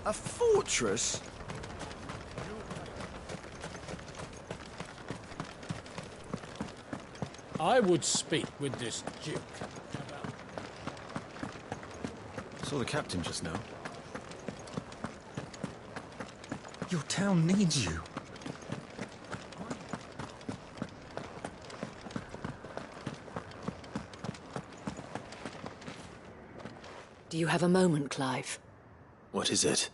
A fortress? I would speak with this Duke. Saw the captain just now. Your town needs you. Do you have a moment, Clive? What is it?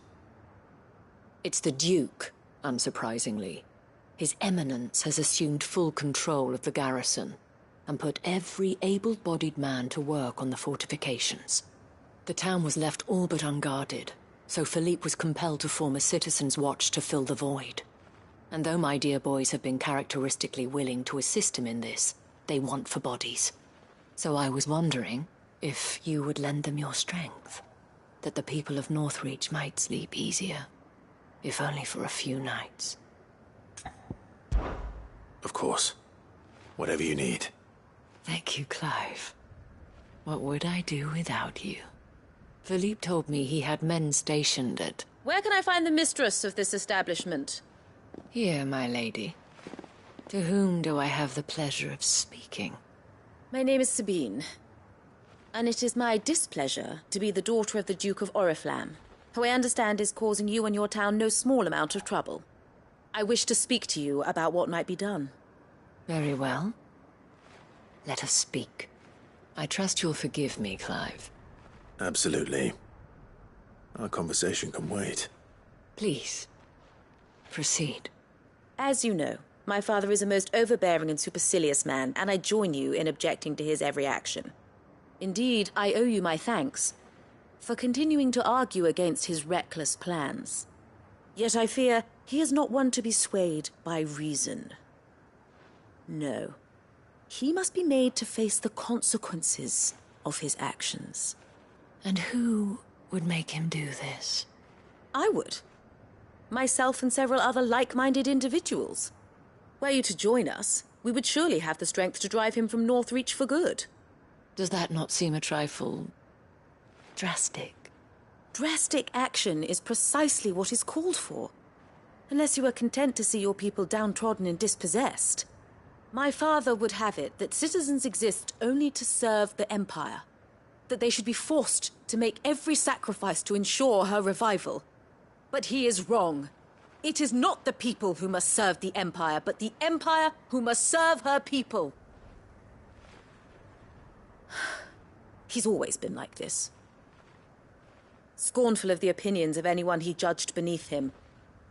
It's the Duke, unsurprisingly. His Eminence has assumed full control of the garrison and put every able-bodied man to work on the fortifications. The town was left all but unguarded, so Philippe was compelled to form a citizens' watch to fill the void. And though my dear boys have been characteristically willing to assist him in this, they want for bodies. So I was wondering if you would lend them your strength, that the people of Northreach might sleep easier, if only for a few nights. Of course. Whatever you need. Thank you, Clive. What would I do without you? Philippe told me he had men stationed at... Where can I find the mistress of this establishment? Here, my lady. To whom do I have the pleasure of speaking? My name is Sabine, and it is my displeasure to be the daughter of the Duke of Oriflamme, who I understand is causing you and your town no small amount of trouble. I wish to speak to you about what might be done. Very well. Let us speak. I trust you'll forgive me, Clive. Absolutely. Our conversation can wait. Please, proceed. As you know, my father is a most overbearing and supercilious man, and I join you in objecting to his every action. Indeed, I owe you my thanks for continuing to argue against his reckless plans. Yet I fear he is not one to be swayed by reason. No. He must be made to face the consequences of his actions. And who would make him do this? I would. Myself and several other like-minded individuals. Were you to join us, we would surely have the strength to drive him from Northreach for good. Does that not seem a trifle... drastic? Drastic action is precisely what is called for. Unless you are content to see your people downtrodden and dispossessed. My father would have it that citizens exist only to serve the Empire. That they should be forced to make every sacrifice to ensure her revival. But he is wrong. It is not the people who must serve the Empire, but the Empire who must serve her people. He's always been like this. Scornful of the opinions of anyone he judged beneath him.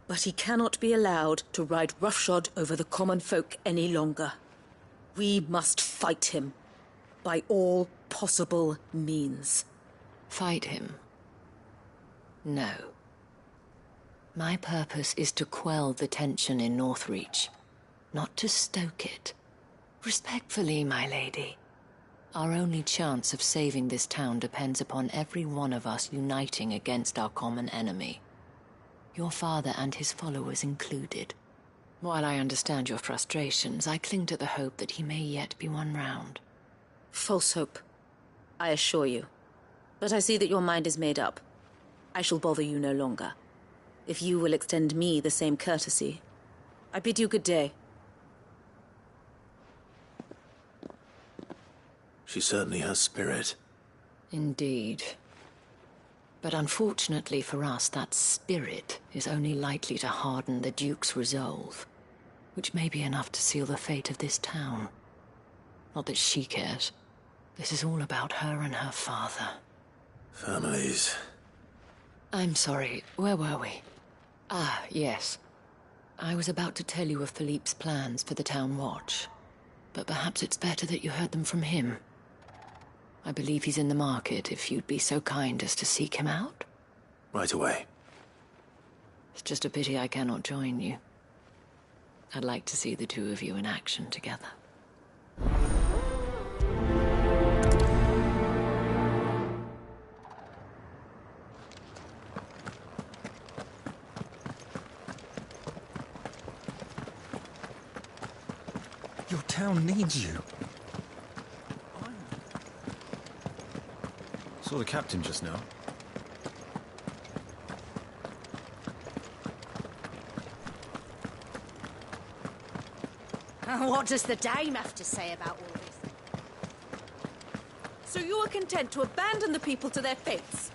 But he cannot be allowed to ride roughshod over the common folk any longer. We must fight him. By all possible means. Fight him? No. My purpose is to quell the tension in Northreach, not to stoke it. Respectfully, my lady. Our only chance of saving this town depends upon every one of us uniting against our common enemy. Your father and his followers included. While I understand your frustrations, I cling to the hope that he may yet be won round. False hope, I assure you. But I see that your mind is made up. I shall bother you no longer. If you will extend me the same courtesy, I bid you good day. She certainly has spirit. Indeed. But unfortunately for us, that spirit is only likely to harden the Duke's resolve, which may be enough to seal the fate of this town. Not that she cares. This is all about her and her father. Families. I'm sorry, where were we? Ah, yes. I was about to tell you of Philippe's plans for the town watch, but perhaps it's better that you heard them from him. I believe he's in the market, if you'd be so kind as to seek him out. Right away. It's just a pity I cannot join you. I'd like to see the two of you in action together. Your town needs you. Saw the captain just now. What does the dame have to say about all this? So you are content to abandon the people to their fates?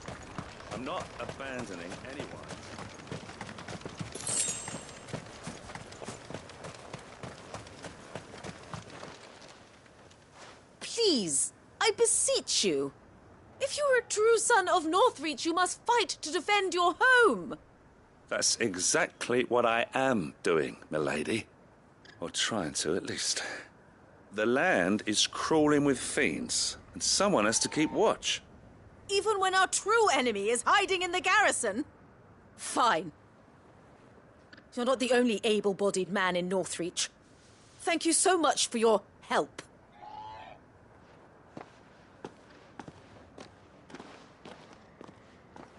I'm not abandoning anyone. Please, I beseech you. If you are a true son of Northreach, you must fight to defend your home. That's exactly what I am doing, milady. Or trying to, at least. The land is crawling with fiends, and someone has to keep watch. Even when our true enemy is hiding in the garrison? Fine. You're not the only able-bodied man in Northreach. Thank you so much for your help.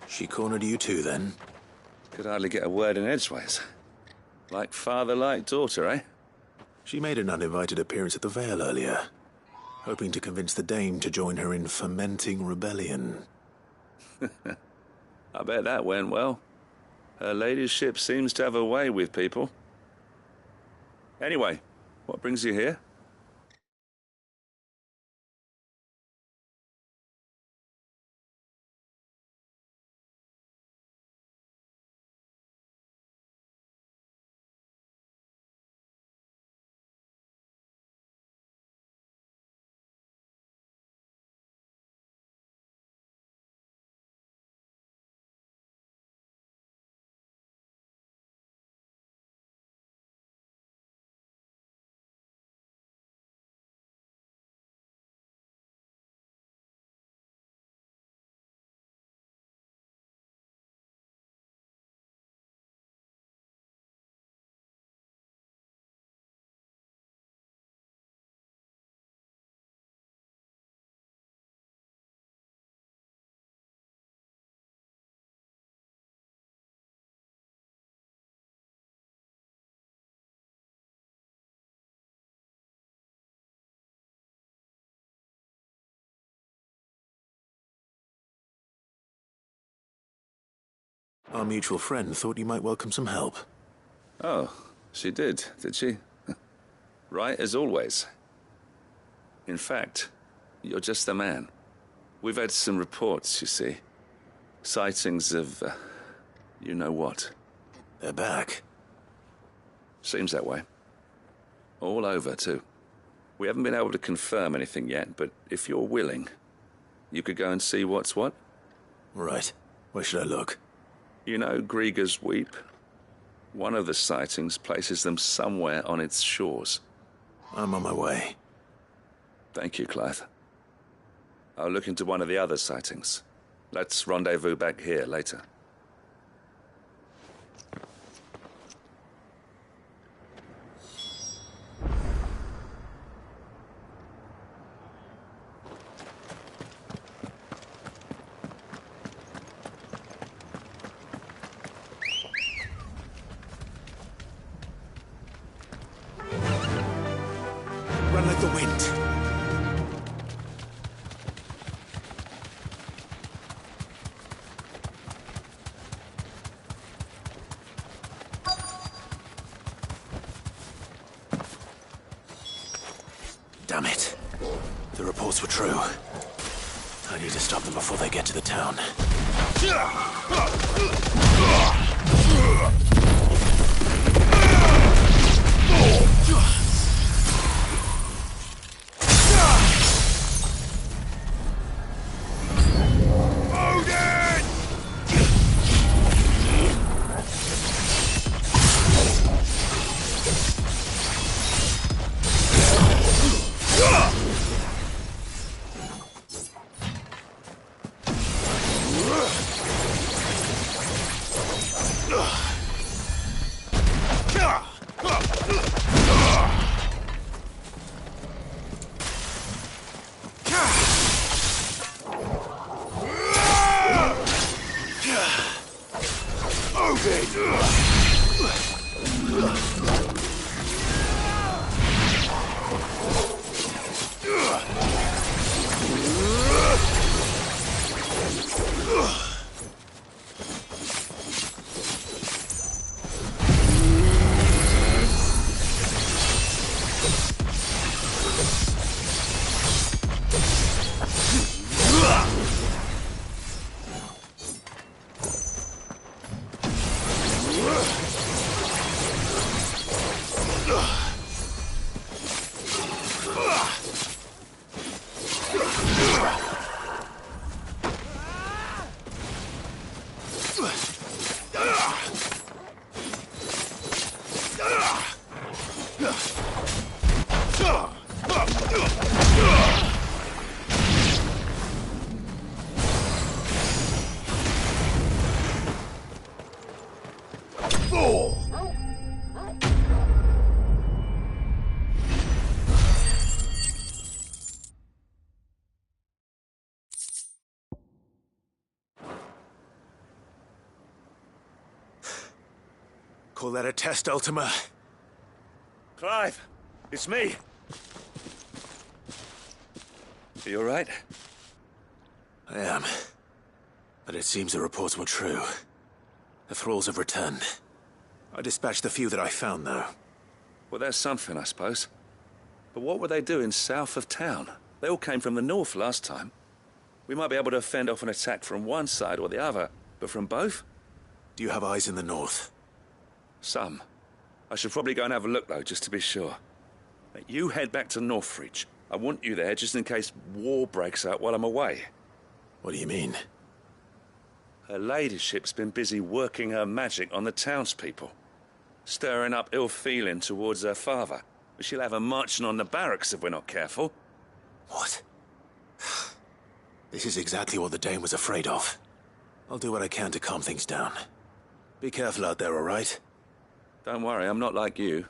She cornered you too, then? Could hardly get a word in edgeways. Like father, like daughter, eh? She made an uninvited appearance at the Vale earlier, hoping to convince the Dame to join her in fomenting rebellion. I bet that went well. Her ladyship seems to have a way with people. Anyway, what brings you here? Our mutual friend thought you might welcome some help. Oh, she did she? Right as always. In fact, you're just the man. We've had some reports, you see. Sightings of, you know what. They're back. Seems that way. All over, too. We haven't been able to confirm anything yet, but if you're willing, you could go and see what's what. Right. Where should I look? You know Grieger's Weep? One of the sightings places them somewhere on its shores. I'm on my way. Thank you, Clive. I'll look into one of the other sightings. Let's rendezvous back here later. Run like the wind. Damn it. The reports were true. I need to stop them before they get to the town. Call that a test, Ultima? Clive, it's me. Are you all right? I am. But it seems the reports were true. The thralls have returned. I dispatched the few that I found, though. Well, that's something, I suppose. But what were they doing south of town? They all came from the north last time. We might be able to fend off an attack from one side or the other, but from both? Do you have eyes in the north? Some. I should probably go and have a look, though, just to be sure. You head back to Northreach. I want you there just in case war breaks out while I'm away. What do you mean? Her ladyship's been busy working her magic on the townspeople, stirring up ill feeling towards her father. She'll have her marching on the barracks if we're not careful. What? This is exactly what the Dane was afraid of. I'll do what I can to calm things down. Be careful out there, all right? Don't worry, I'm not like you.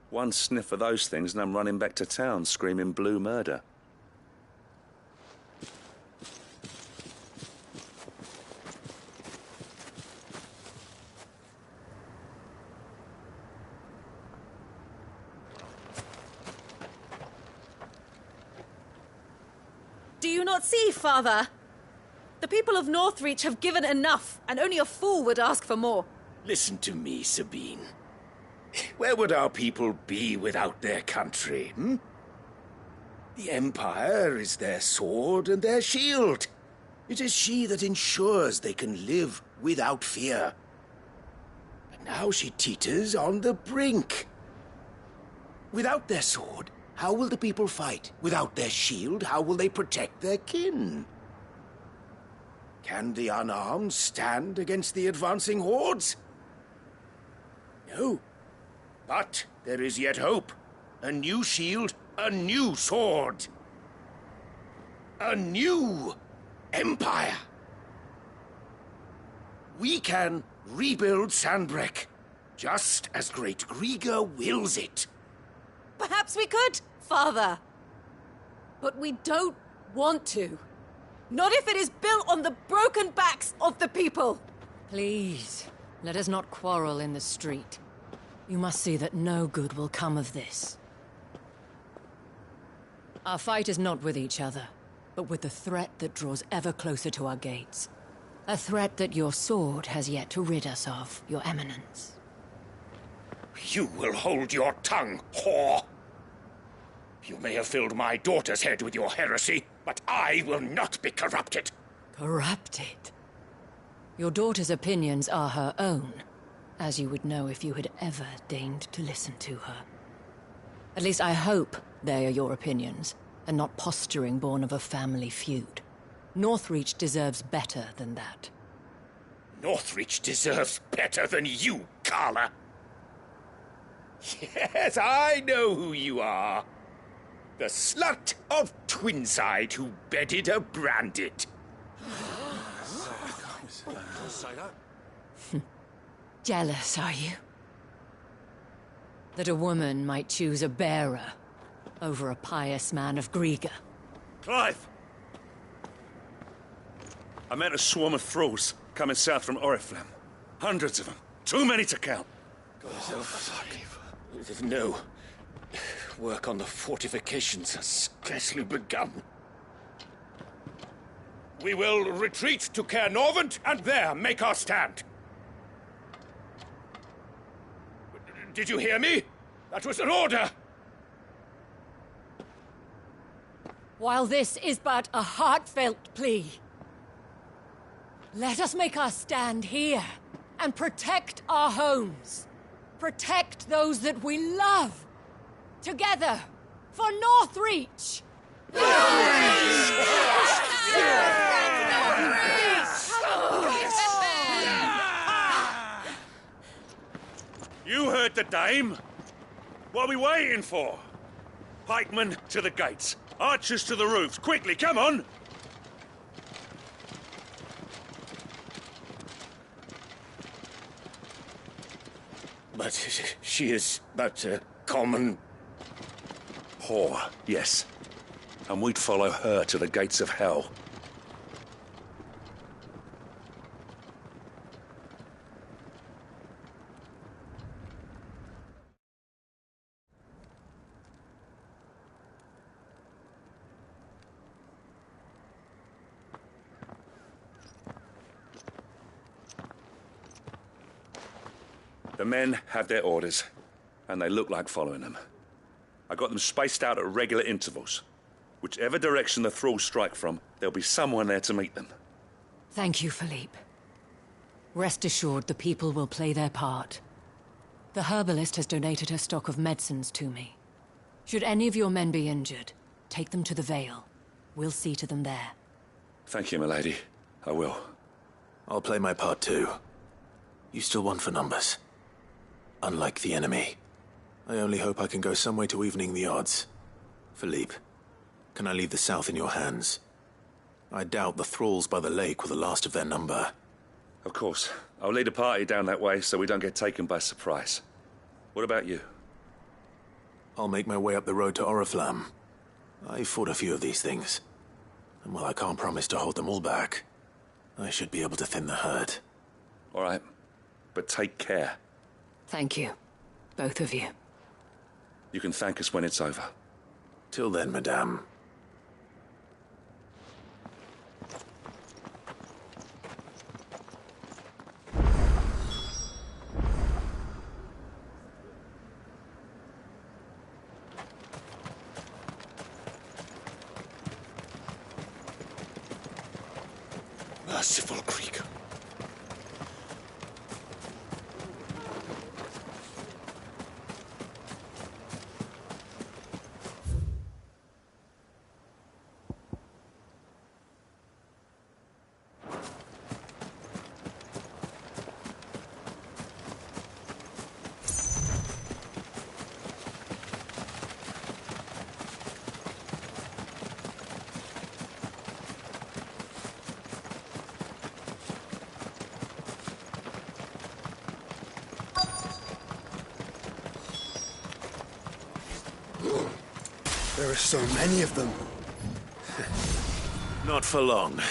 One sniff of those things and I'm running back to town screaming blue murder. Do you not see, Father? The people of Northreach have given enough, and only a fool would ask for more. Listen to me, Sabine. Where would our people be without their country, hmm? The Empire is their sword and their shield. It is she that ensures they can live without fear. But now she teeters on the brink. Without their sword, how will the people fight? Without their shield, how will they protect their kin? Can the unarmed stand against the advancing hordes? No. But there is yet hope. A new shield, a new sword. A new empire. We can rebuild Sandbreck, just as Great Grieger wills it. Perhaps we could, Father. But we don't want to. Not if it is built on the broken backs of the people. Please, let us not quarrel in the street. You must see that no good will come of this. Our fight is not with each other, but with the threat that draws ever closer to our gates. A threat that your sword has yet to rid us of, Your Eminence. You will hold your tongue, whore! You may have filled my daughter's head with your heresy, but I will not be corrupted. Corrupted? Your daughter's opinions are her own, as you would know if you had ever deigned to listen to her. At least I hope they are your opinions, and not posturing born of a family feud. Northreach deserves better than that. Northreach deserves better than you, Carla. Yes, I know who you are. The slut of Twinside who bedded a Branded. Jealous, are you? That a woman might choose a bearer over a pious man of Grieger. Clive! I met a swarm of thralls coming south from Oriflamme. Hundreds of them. Too many to count. No. Work on the fortifications has scarcely begun. We will retreat to Caernarvon and there make our stand. Did you hear me? That was an order! While this is but a heartfelt plea, let us make our stand here and protect our homes. Protect those that we love. Together, for Northreach! You heard the dame. What are we waiting for? Pikemen to the gates. Archers to the roofs. Quickly, come on! But she is but a common... Whore, yes. And we'd follow her to the gates of hell. The men have their orders, and they look like following them. I got them spaced out at regular intervals. Whichever direction the thralls strike from, there'll be someone there to meet them. Thank you, Philippe. Rest assured the people will play their part. The herbalist has donated her stock of medicines to me. Should any of your men be injured, take them to the Vale. We'll see to them there. Thank you, milady. I will. I'll play my part too. You still want for numbers. Unlike the enemy. I only hope I can go some way to evening the odds. Philippe, can I leave the south in your hands? I doubt the thralls by the lake were the last of their number. Of course. I'll lead a party down that way so we don't get taken by surprise. What about you? I'll make my way up the road to Oriflamme. I fought a few of these things. And while I can't promise to hold them all back, I should be able to thin the herd. All right. But take care. Thank you. Both of you. You can thank us when it's over. Till then, madame. Merciful creek. There are so many of them. Not for long.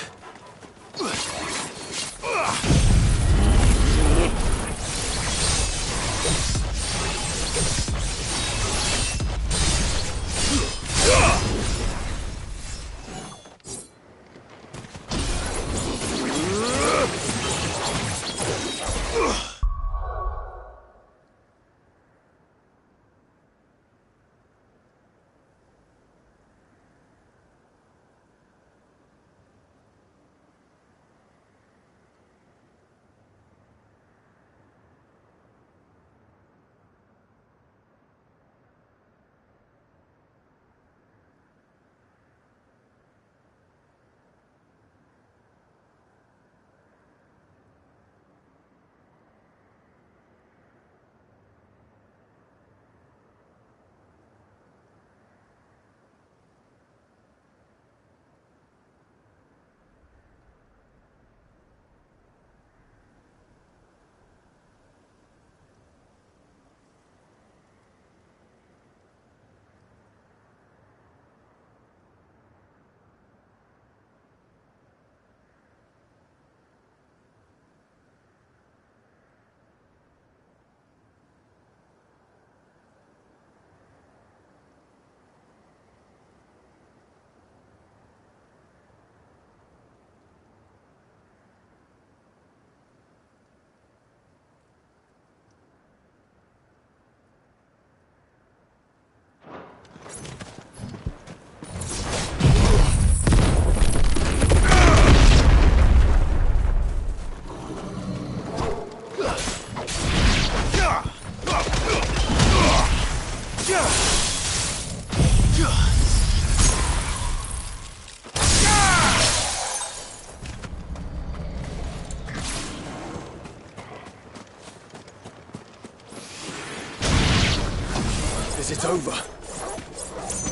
Is it over?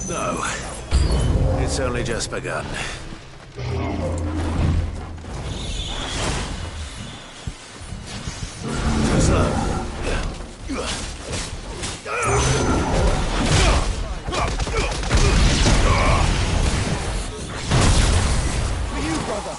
No. It's only just begun. Too slow. For you, brother!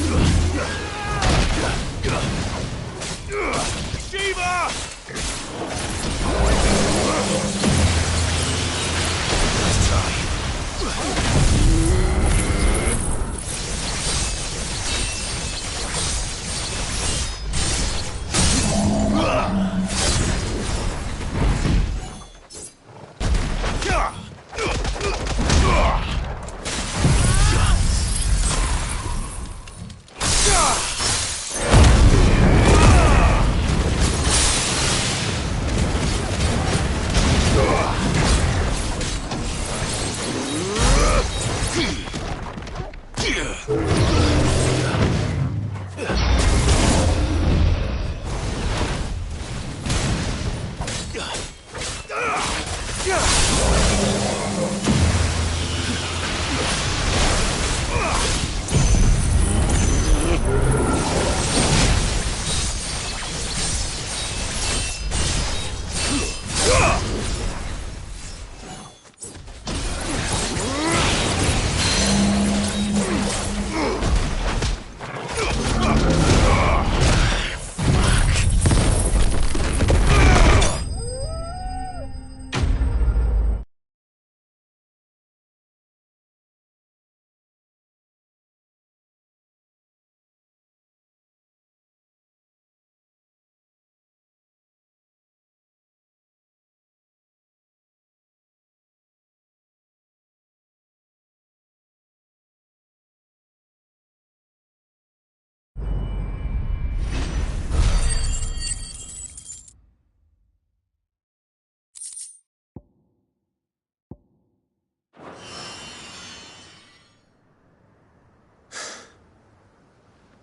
Ugh. Shiva!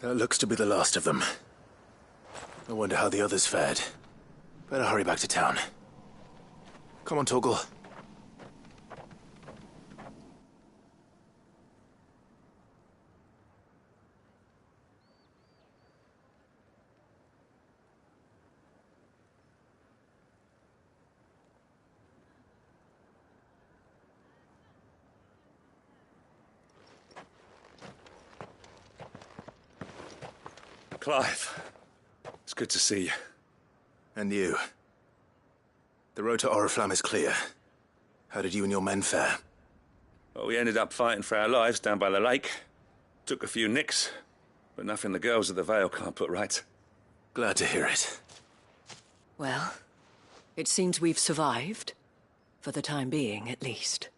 That looks to be the last of them. I wonder how the others fared. Better hurry back to town. Come on, Torgal. Clive, it's good to see you. And you. The road to Oriflamme is clear. How did you and your men fare? Well, we ended up fighting for our lives down by the lake. Took a few nicks, but nothing the girls of the Vale can't put right. Glad to hear it. Well, it seems we've survived. For the time being, at least.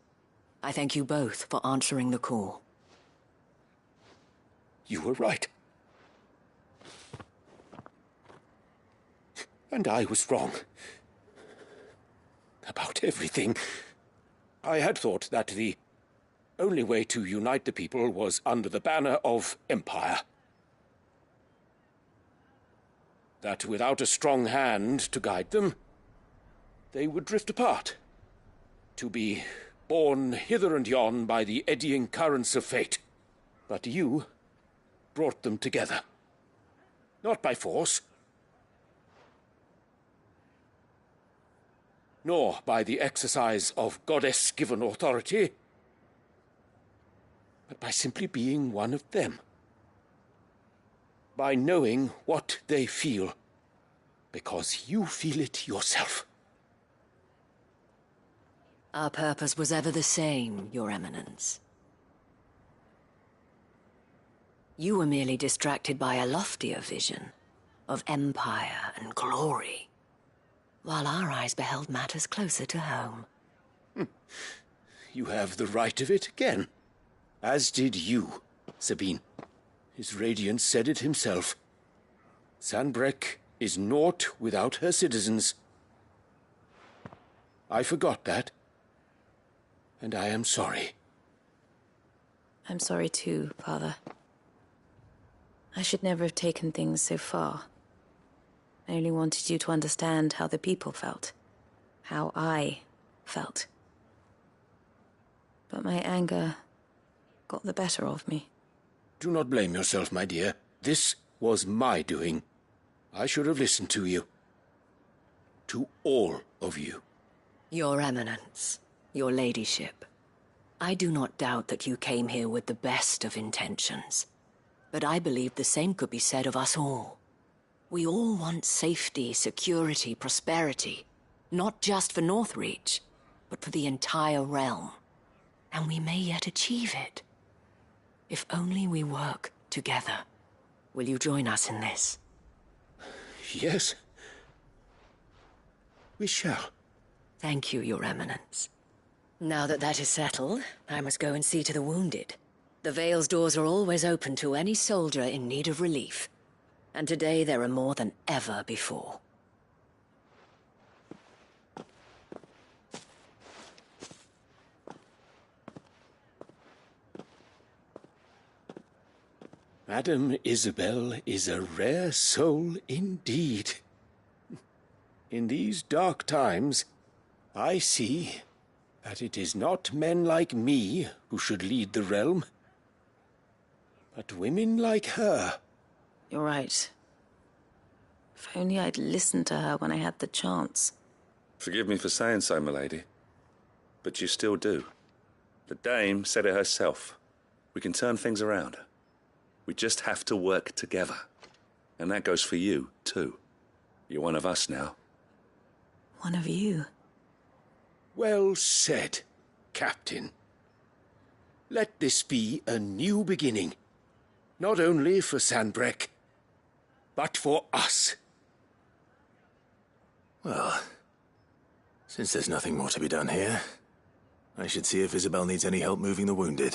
I thank you both for answering the call. You were right. And I was wrong. About everything. I had thought that the only way to unite the people was under the banner of Empire. That without a strong hand to guide them, they would drift apart. To be borne hither and yon by the eddying currents of fate. But you brought them together. Not by force, nor by the exercise of goddess-given authority, but by simply being one of them. By knowing what they feel, because you feel it yourself. Our purpose was ever the same, Your Eminence. You were merely distracted by a loftier vision of empire and glory, while our eyes beheld matters closer to home. You have the right of it again. As did you, Sabine. His radiance said it himself. Sanbreque is naught without her citizens. I forgot that, and I am sorry. I'm sorry too, Father. I should never have taken things so far. I only wanted you to understand how the people felt. How I felt. But my anger got the better of me. Do not blame yourself, my dear. This was my doing. I should have listened to you. To all of you. Your Eminence, your ladyship, I do not doubt that you came here with the best of intentions. But I believe the same could be said of us all. We all want safety, security, prosperity. Not just for Northreach, but for the entire realm. And we may yet achieve it. If only we work together. Will you join us in this? Yes. We shall. Thank you, Your Eminence. Now that that is settled, I must go and see to the wounded. The Vale's doors are always open to any soldier in need of relief. And today there are more than ever before. Madam Isabel is a rare soul indeed. In these dark times, I see that it is not men like me who should lead the realm, but women like her. You're right. If only I'd listened to her when I had the chance. Forgive me for saying so, milady, but you still do. The dame said it herself. We can turn things around. We just have to work together. And that goes for you, too. You're one of us now. One of you. Well said, Captain. Let this be a new beginning. Not only for Sanbreque, but for us. Well, since there's nothing more to be done here, I should see if Isabel needs any help moving the wounded.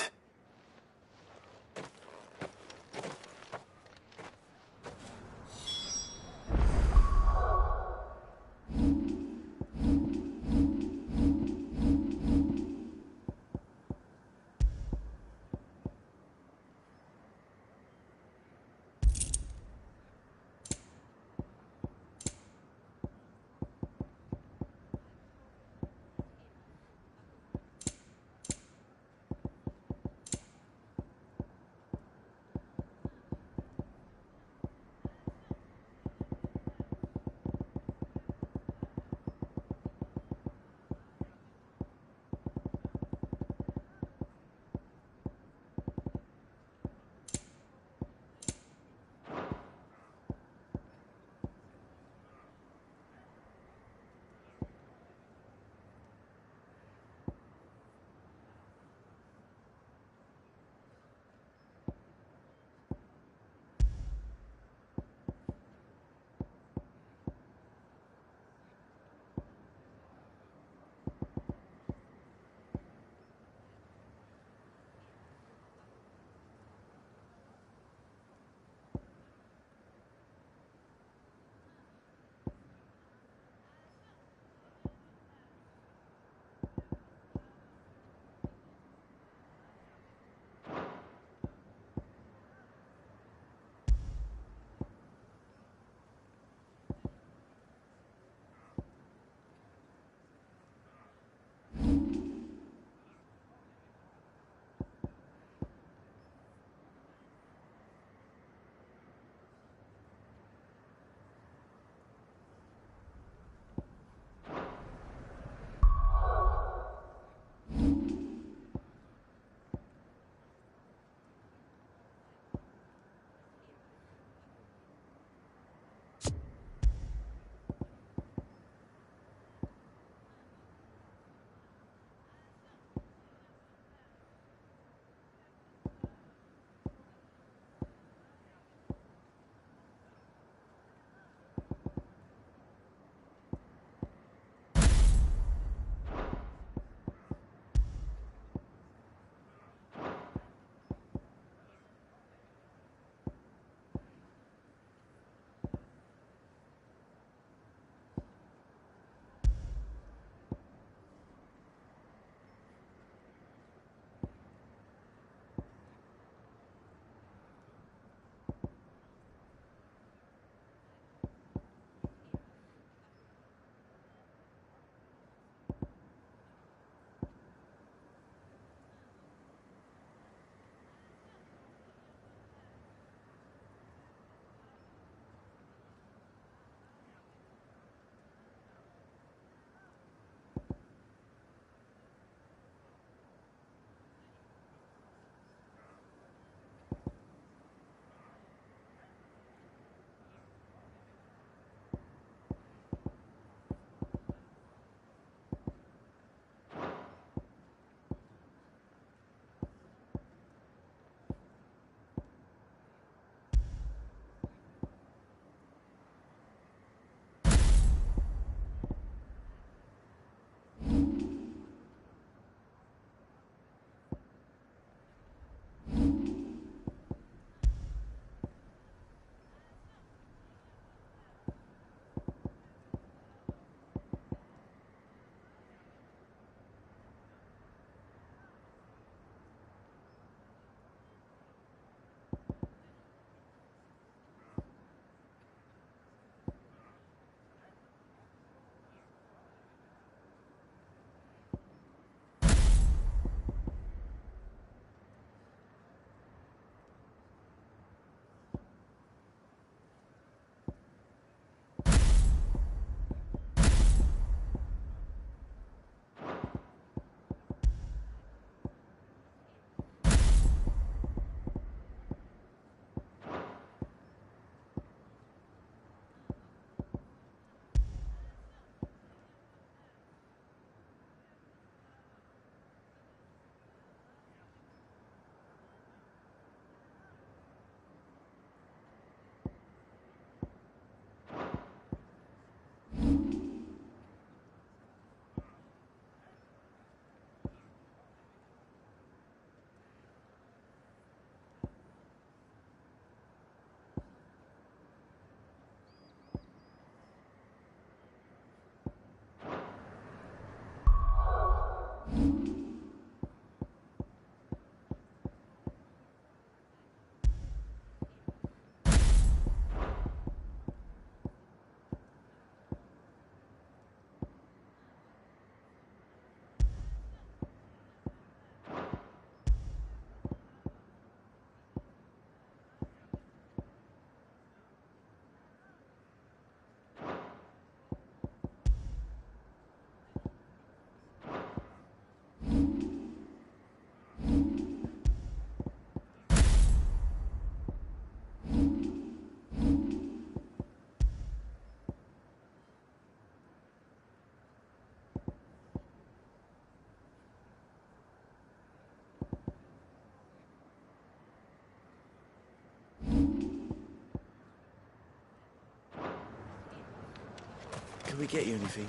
Can we get you anything?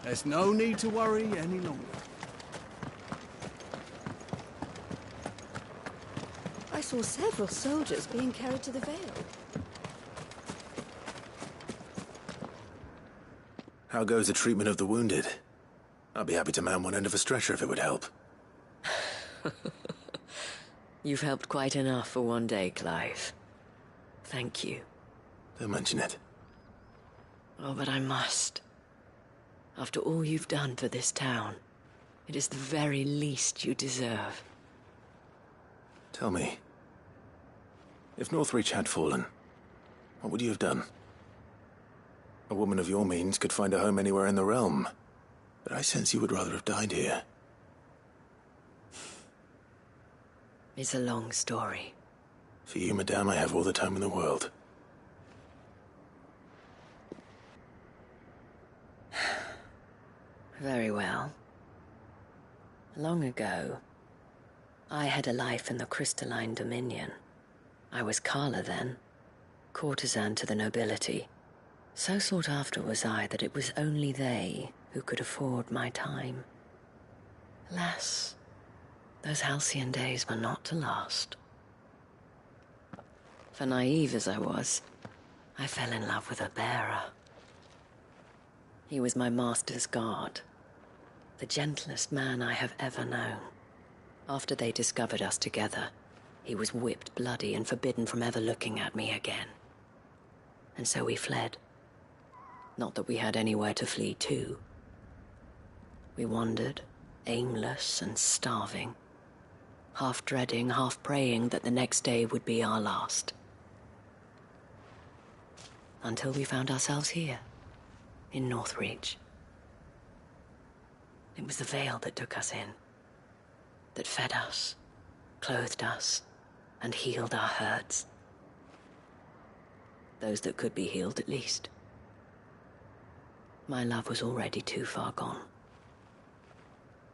There's no need to worry any longer. I saw several soldiers being carried to the Vale. How goes the treatment of the wounded? I'd be happy to man one end of a stretcher if it would help. You've helped quite enough for one day, Clive. Thank you. Don't mention it. Oh, but I must. After all you've done for this town, it is the very least you deserve. Tell me, if Northreach had fallen, what would you have done? A woman of your means could find a home anywhere in the realm, but I sense you would rather have died here. It's a long story. For you, madame, I have all the time in the world. Very well. Long ago, I had a life in the Crystalline Dominion. I was Carla then, courtesan to the nobility. So sought after was I that it was only they who could afford my time. Alas, those halcyon days were not to last. For naive as I was, I fell in love with a bearer. He was my master's guard, the gentlest man I have ever known. After they discovered us together, he was whipped bloody and forbidden from ever looking at me again. And so we fled. Not that we had anywhere to flee to. We wandered, aimless and starving, half dreading, half praying that the next day would be our last. Until we found ourselves here, in Northreach. It was the Vale that took us in, that fed us, clothed us, and healed our hurts. Those that could be healed, at least. My love was already too far gone.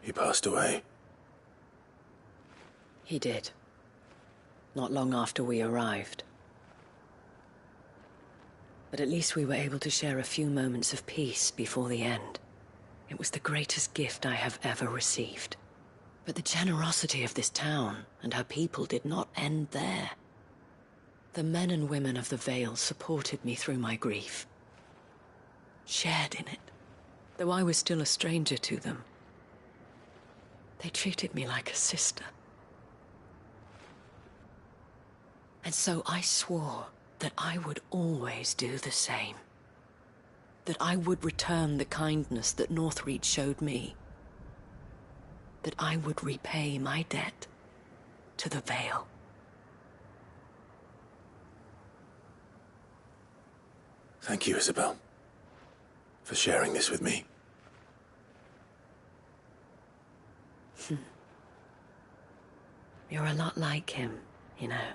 He passed away. He did. Not long after we arrived. But at least we were able to share a few moments of peace before the end. It was the greatest gift I have ever received. But the generosity of this town and her people did not end there. The men and women of the Vale supported me through my grief. Shared in it, though I was still a stranger to them. They treated me like a sister. And so I swore that I would always do the same. That I would return the kindness that Northreach showed me. That I would repay my debt to the Vale. Thank you, Isabel, for sharing this with me. You're a lot like him, you know.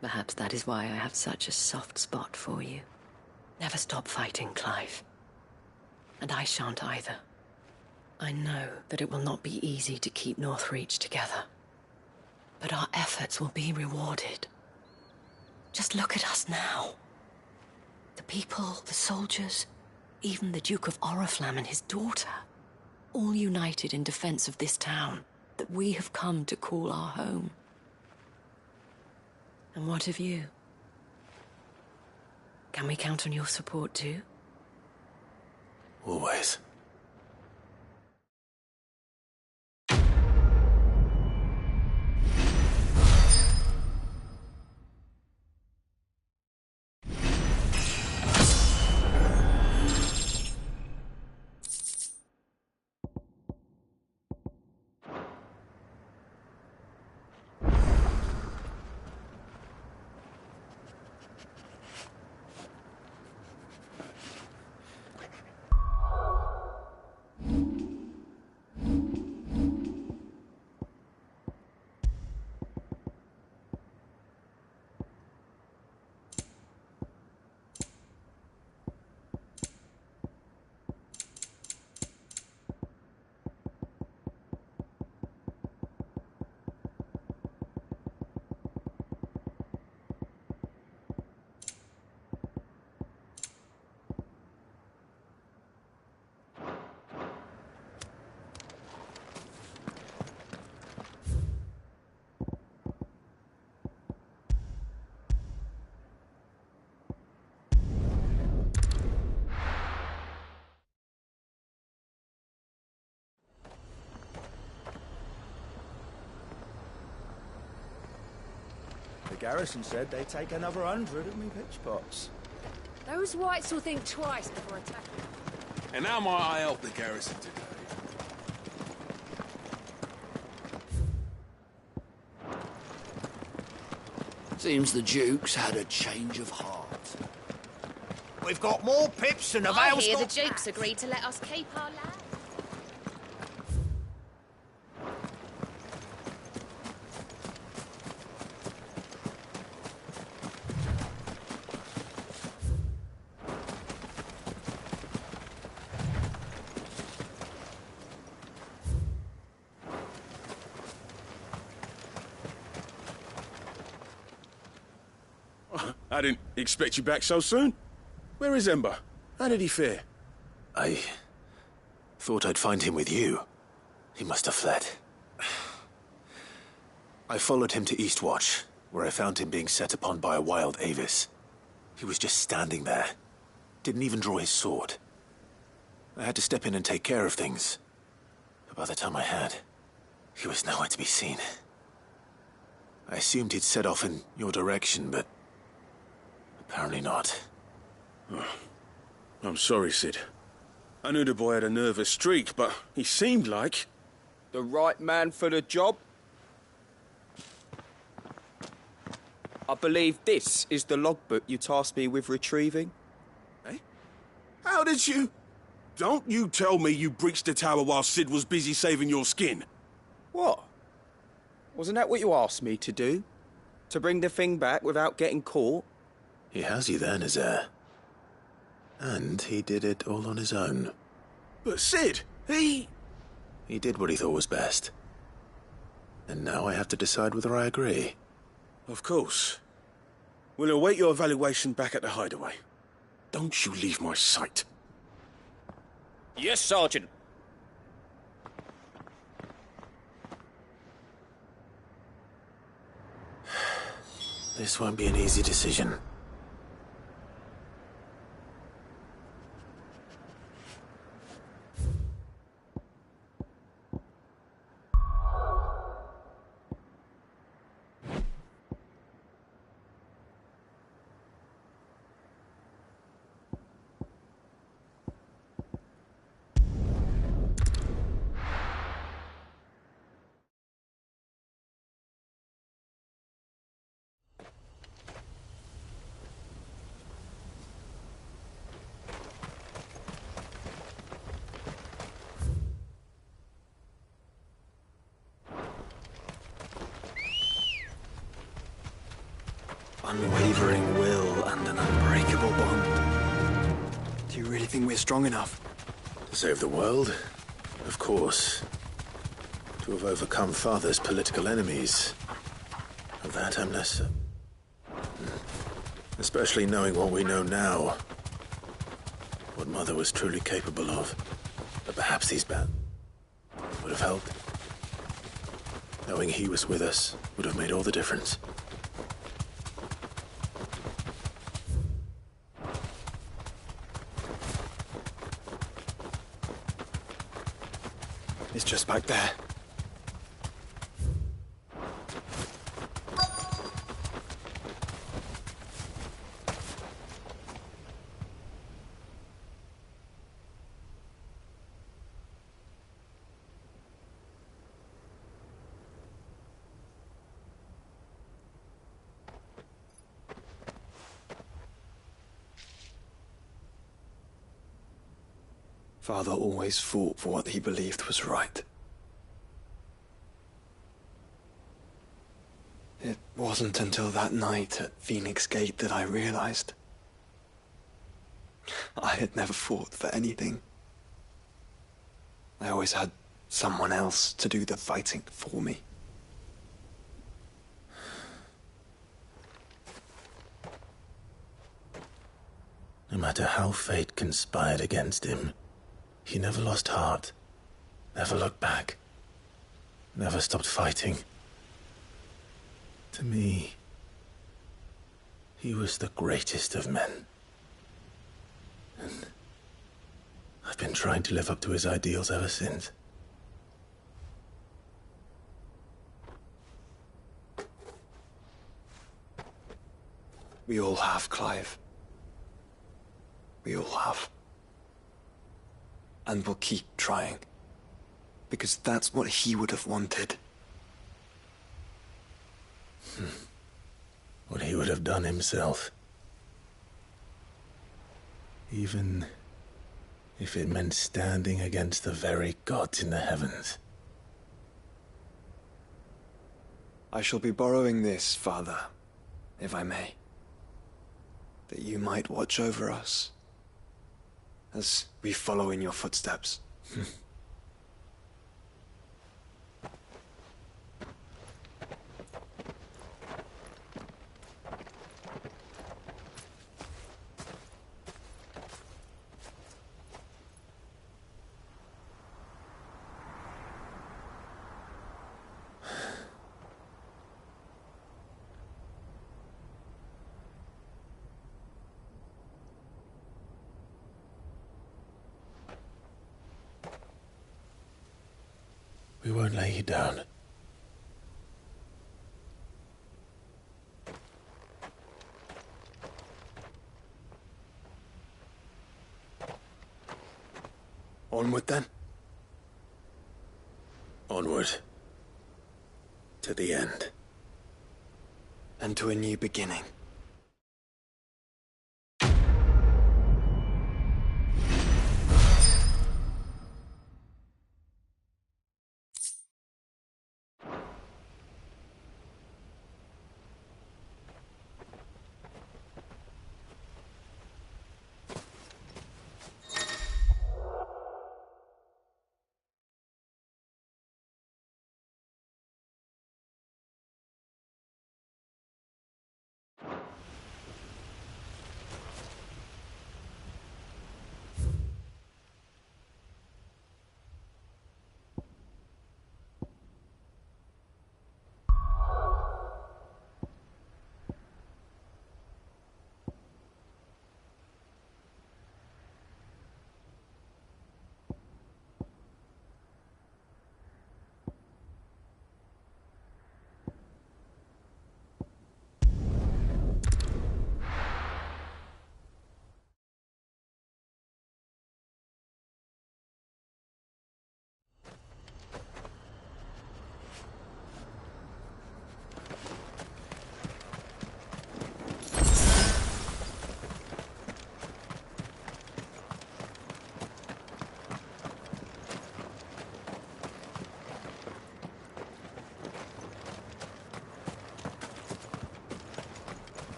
Perhaps that is why I have such a soft spot for you. Never stop fighting, Clive. And I shan't either. I know that it will not be easy to keep Northreach together. But our efforts will be rewarded. Just look at us now. The people, the soldiers, even the Duke of Oriflamme and his daughter, all united in defense of this town that we have come to call our home. And what of you? Can we count on your support too? Always. garrison said they'd take another 100 of me pitch pots. Those whites will think twice before attacking. And how might I help the garrison today? Seems the Duke's had a change of heart. We've got more pips than the I Vale's hear the got... Duke's agreed to let us keep our land. I didn't expect you back so soon. Where is Ember? How did he fare? I thought I'd find him with you. He must have fled. I followed him to Eastwatch, where I found him being set upon by a wild Avis. He was just standing there. Didn't even draw his sword. I had to step in and take care of things. But by the time I had, he was nowhere to be seen. I assumed he'd set off in your direction, but apparently not. Oh, I'm sorry, Sid. I knew the boy had a nervous streak, but he seemed like... The right man for the job? I believe this is the logbook you tasked me with retrieving. Eh? How did you... Don't you tell me you breached the tower while Sid was busy saving your skin. What? Wasn't that what you asked me to do? To bring the thing back without getting caught? He has you there, Nazaire. And he did it all on his own. But Sid, he did what he thought was best. And now I have to decide whether I agree. Of course. We'll await your evaluation back at the hideaway. Don't you leave my sight. Yes, Sergeant. This won't be an easy decision. Unwavering will and an unbreakable bond. Do you really think we're strong enough? To save the world? Of course. To have overcome Father's political enemies. Of that I'm less... Especially knowing what we know now. What Mother was truly capable of. But perhaps these bad would have helped. Knowing he was with us would have made all the difference. It's just back there. Father always fought for what he believed was right. It wasn't until that night at Phoenix Gate that I realized I had never fought for anything. I always had someone else to do the fighting for me. No matter how fate conspired against him, he never lost heart, never looked back, never stopped fighting. To me, he was the greatest of men. And I've been trying to live up to his ideals ever since. We all have, Clive. We all have. And we'll keep trying. Because that's what he would have wanted. What he would have done himself. Even if it meant standing against the very gods in the heavens. I shall be borrowing this, Father, if I may. That you might watch over us as we follow in your footsteps. We won't lay you down. Onward then. Onward. To the end. And to a new beginning.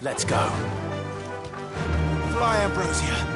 Let's go. Fly, Ambrosia.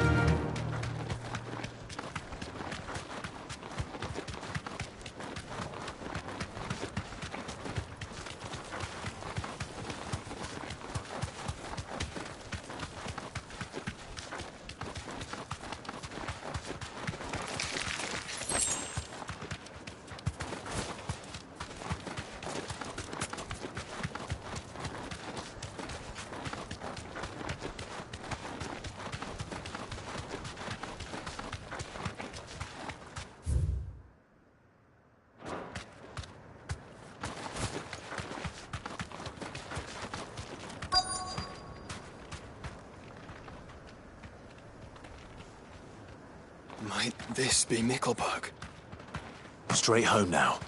Might this be Mickelberg? Straight home now.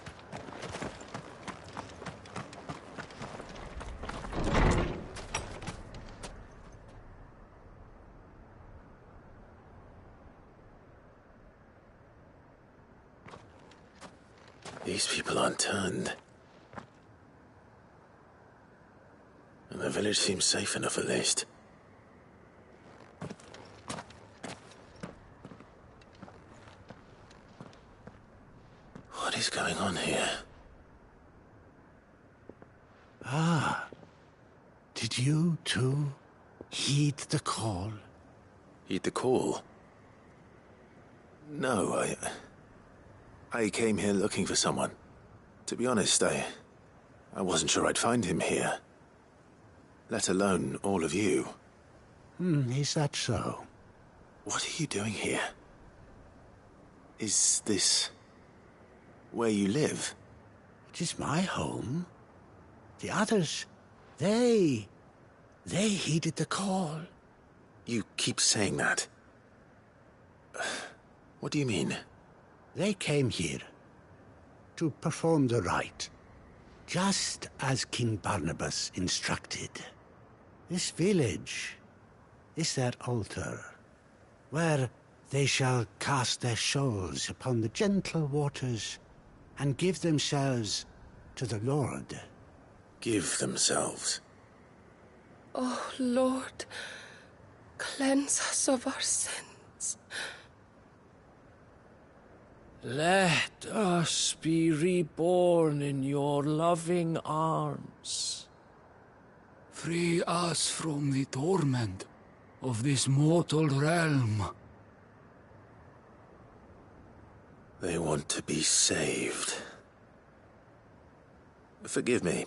These people aren't turned. And the village seems safe enough at least. is going on here? Ah. Did you, too, heed the call? Heed the call? No, I came here looking for someone. To be honest, I wasn't sure I'd find him here. Let alone all of you. Is that so? What are you doing here? Is this where you live? It is my home. The others, they heeded the call. You keep saying that. What do you mean? They came here to perform the rite, just as King Barnabas instructed. This village is their altar, where they shall cast their shawls upon the gentle waters and give themselves to the Lord. Give themselves? Oh, Lord, cleanse us of our sins. Let us be reborn in your loving arms. Free us from the torment of this mortal realm. They want to be saved. Forgive me,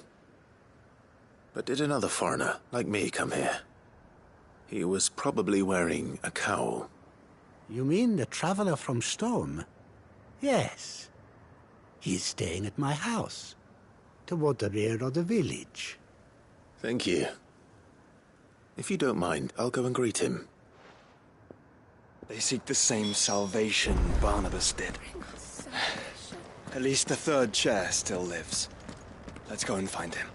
but did another foreigner like me come here? He was probably wearing a cowl. You mean the traveler from Storm? Yes. He's staying at my house, toward the rear of the village. Thank you. If you don't mind, I'll go and greet him. They seek the same salvation Barnabas did. At least the third chair still lives. Let's go and find him.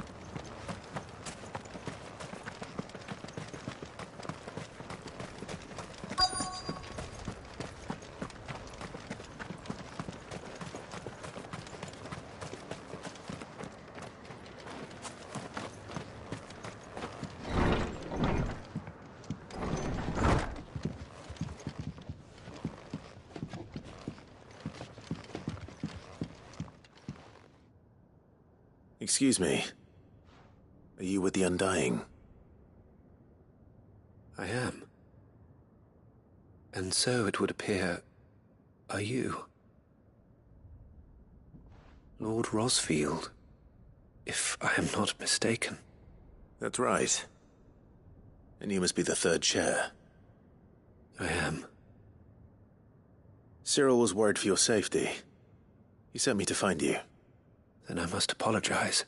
Excuse me. Are you with the Undying? I am. And so it would appear, are you? Lord Rosfield, if I am not mistaken. That's right. And you must be the third chair. I am. Cyril was worried for your safety. He sent me to find you. Then I must apologize.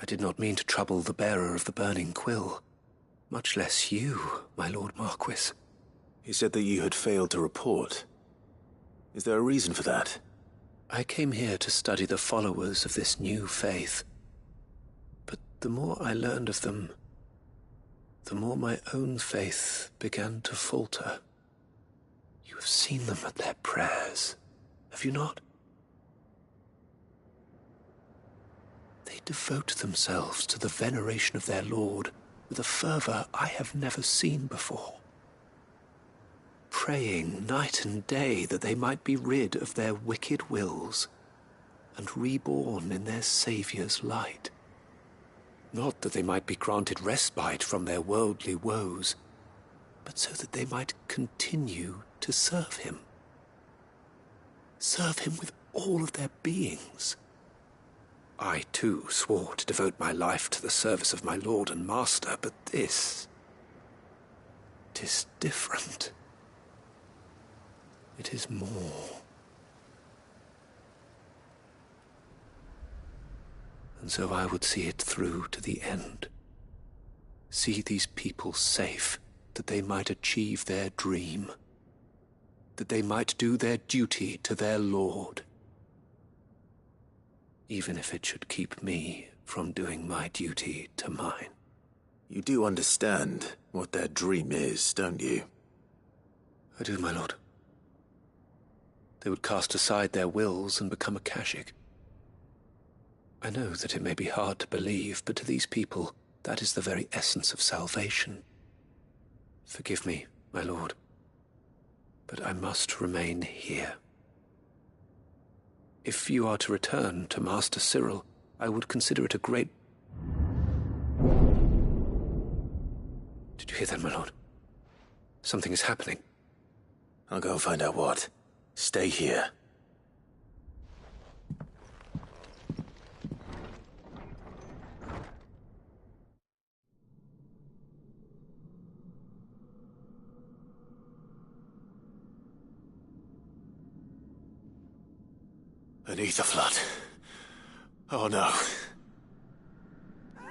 I did not mean to trouble the bearer of the burning quill. Much less you, my Lord Marquis. He said that you had failed to report. Is there a reason for that? I came here to study the followers of this new faith. But the more I learned of them, the more my own faith began to falter. You have seen them at their prayers, have you not? They devote themselves to the veneration of their Lord with a fervor I have never seen before. Praying night and day that they might be rid of their wicked wills and reborn in their Saviour's light. Not that they might be granted respite from their worldly woes, but so that they might continue to serve him. Serve him with all of their beings. I, too, swore to devote my life to the service of my Lord and Master, but this... 'tis different. It is more. And so I would see it through to the end. See these people safe, that they might achieve their dream. That they might do their duty to their Lord. Even if it should keep me from doing my duty to mine. You do understand what their dream is, don't you? I do, my lord. They would cast aside their wills and become Akashic. I know that it may be hard to believe, but to these people, that is the very essence of salvation. Forgive me, my lord, but I must remain here. If you are to return to Master Cyril, I would consider it a great... Did you hear that, my lord? Something is happening. I'll go and find out what. Stay here. An ether flood. Oh no. There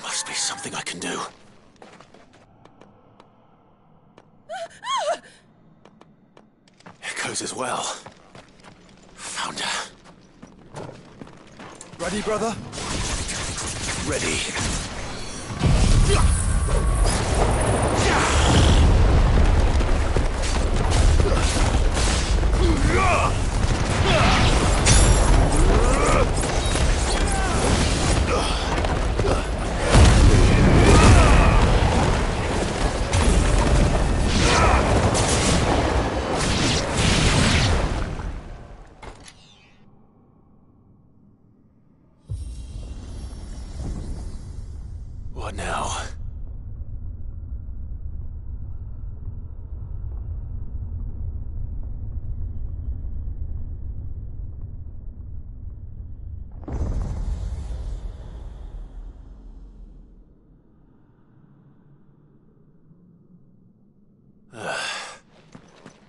must be something I can do. Echoes as well. Found her. Ready, brother? Ready. What now?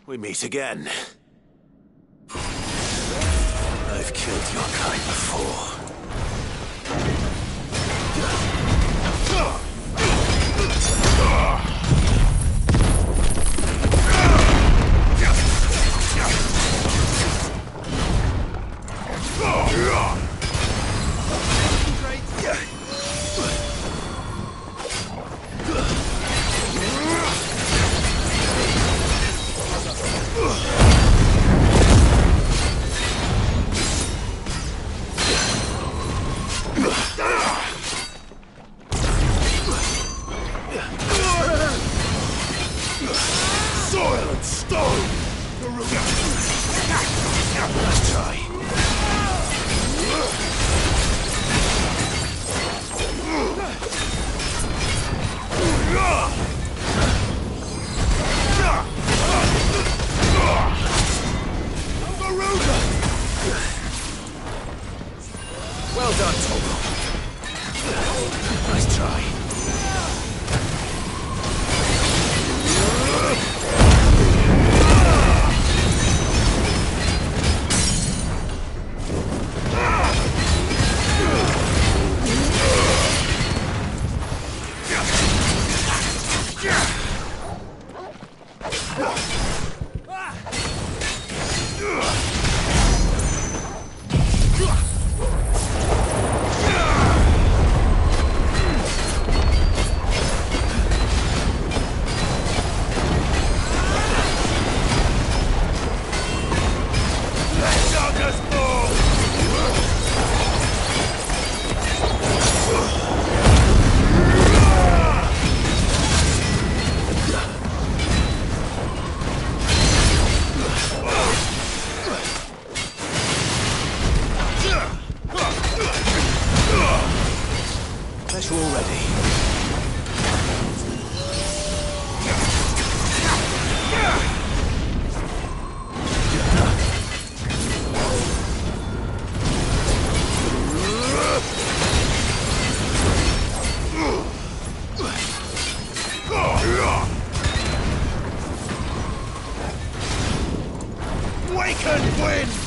We meet again. I've killed your kind before. Soil and stone! Let's try. Well done, Tom. Nice try. Unless you're all ready. Wakened winds!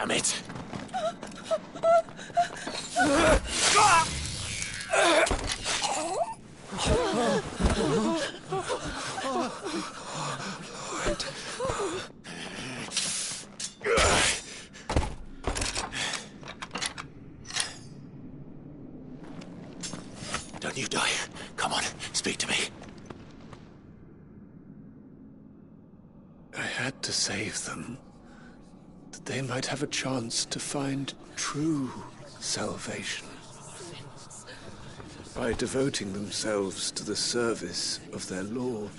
Damn it. Don't you die. Come on, speak to me. I had to save them, that they might have a chance to find true salvation. By devoting themselves to the service of their Lord.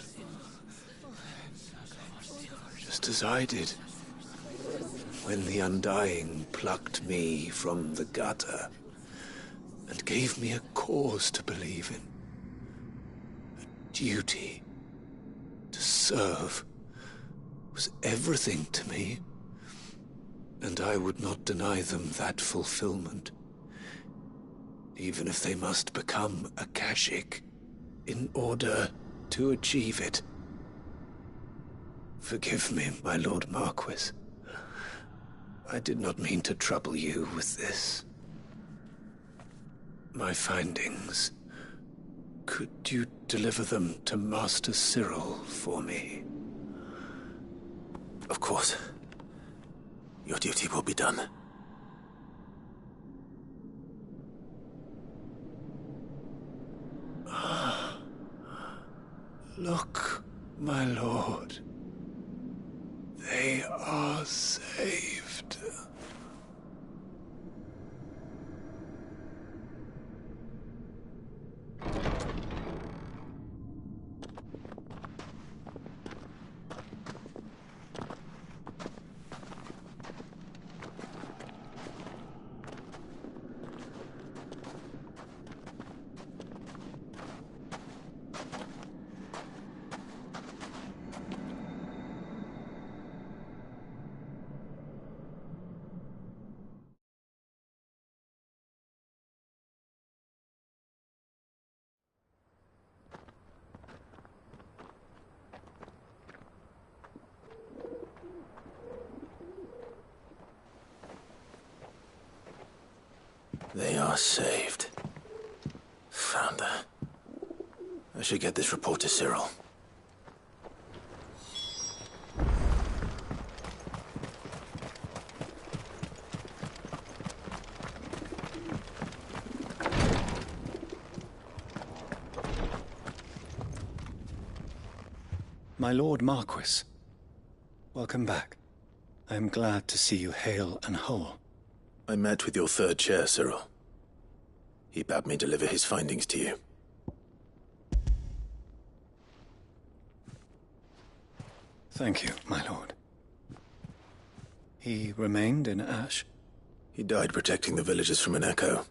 Just as I did, when the Undying plucked me from the gutter and gave me a cause to believe in. A duty to serve was everything to me, and I would not deny them that fulfillment, even if they must become a Kashik in order to achieve it. Forgive me, my Lord Marquis. I did not mean to trouble you with this. My findings. Could you deliver them to Master Cyril for me? Of course. Your duty will be done. Look, my lord. They are saved. They are saved. Found her. I should get this report to Cyril. My Lord Marquis, welcome back. I am glad to see you hale and whole. I met with your third chair, Cyril. He bade me deliver his findings to you. Thank you, my lord. He remained in Ash? He died protecting the villagers from an echo.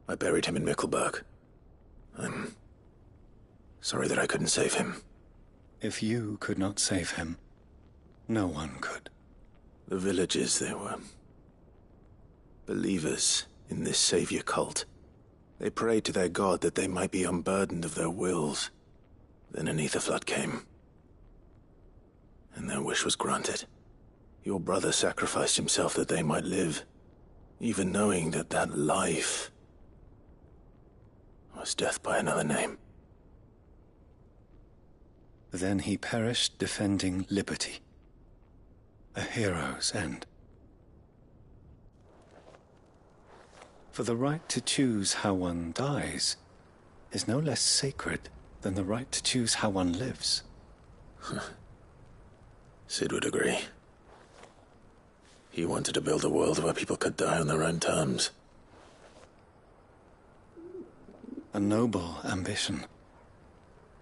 I buried him in Mickelberg. I'm sorry that I couldn't save him. If you could not save him, no one could. The villagers, they were believers in this savior cult. They prayed to their god that they might be unburdened of their wills. Then an ether flood came, and their wish was granted. Your brother sacrificed himself that they might live, even knowing that that life was death by another name. Then he perished defending liberty. A hero's end. For the right to choose how one dies is no less sacred than the right to choose how one lives. Sid would agree. He wanted to build a world where people could die on their own terms. A noble ambition.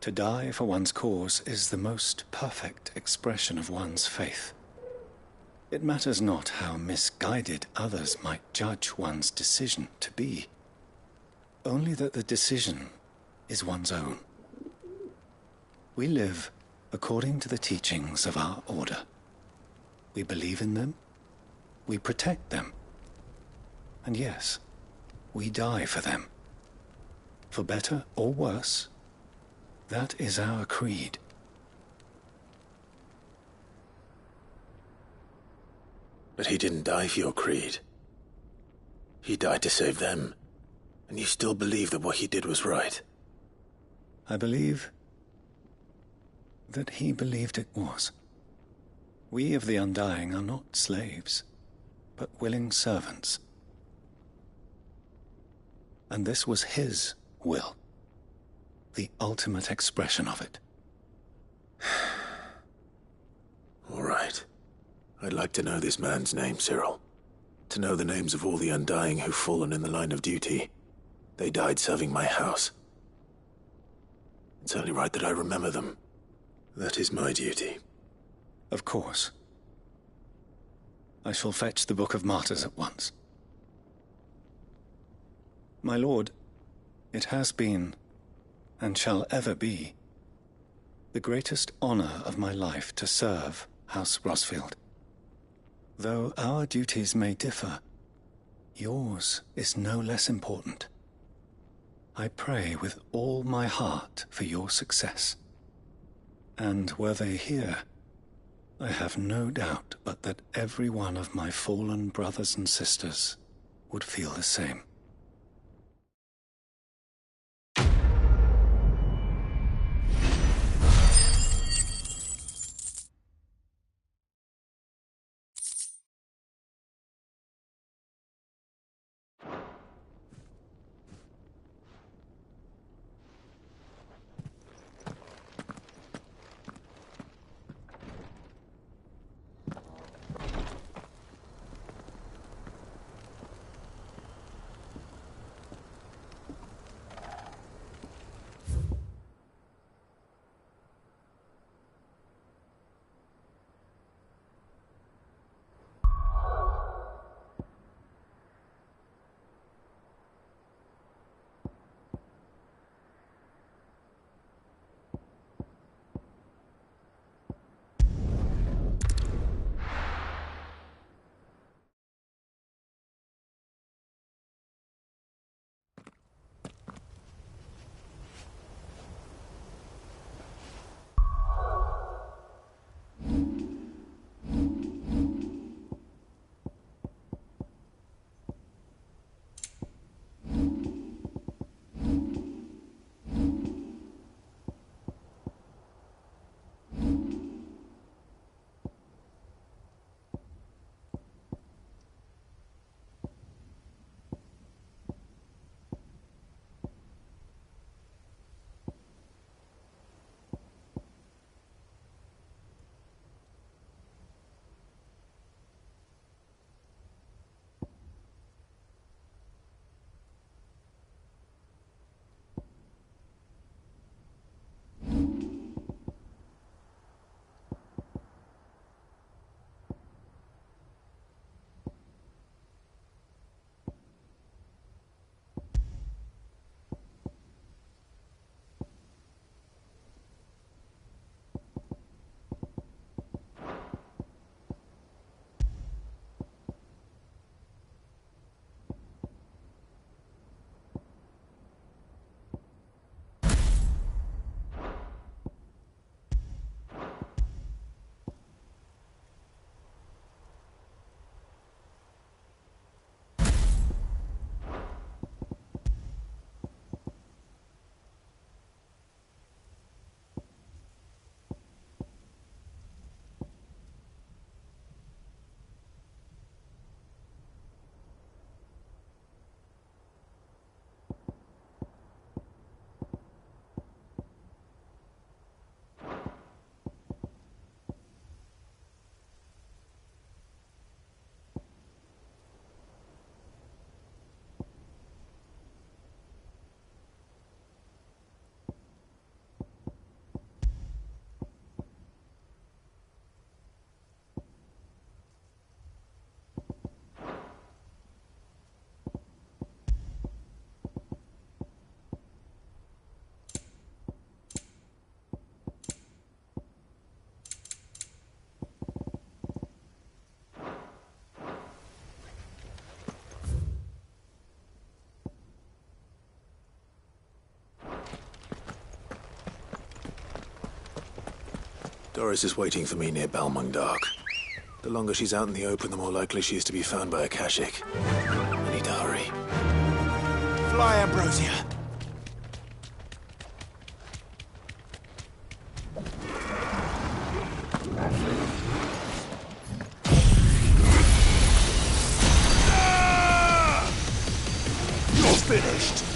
To die for one's cause is the most perfect expression of one's faith. It matters not how misguided others might judge one's decision to be, only that the decision is one's own. We live according to the teachings of our order. We believe in them, we protect them, and yes, we die for them. For better or worse, that is our creed. But he didn't die for your creed. He died to save them. And you still believe that what he did was right? I believe that he believed it was. We of the Undying are not slaves, but willing servants. And this was his will, the ultimate expression of it. All right. I'd like to know this man's name, Cyril. To know the names of all the Undying who've fallen in the line of duty. They died serving my house. It's only right that I remember them. That is my duty. Of course. I shall fetch the Book of Martyrs at once. My lord, it has been, and shall ever be, the greatest honor of my life to serve House Rosfield. Though our duties may differ, yours is no less important. I pray with all my heart for your success. And were they here, I have no doubt but that every one of my fallen brothers and sisters would feel the same. Doris is waiting for me near Balmung Dark. The longer she's out in the open, the more likely she is to be found by a Kashik. I need to hurry. Fly, Ambrosia. You're finished.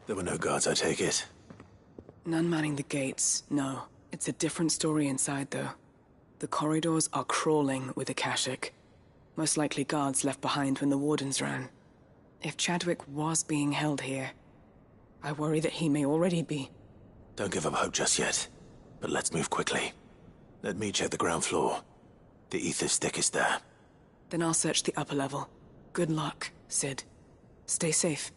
There were no guards, I take it? None manning the gates, no. It's a different story inside, though. The corridors are crawling with Akashic. Most likely guards left behind when the wardens ran. If Chadwick was being held here, I worry that he may already be. Don't give up hope just yet. But let's move quickly. Let me check the ground floor. The ether's stick is there. Then I'll search the upper level. Good luck, Sid. Stay safe.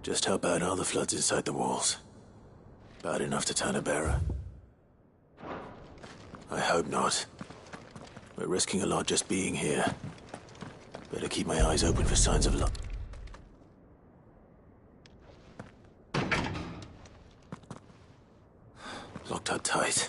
Just how bad are the floods inside the walls? Bad enough to turn a bearer? I hope not. We're risking a lot just being here. Better keep my eyes open for signs of luck. Locked up tight.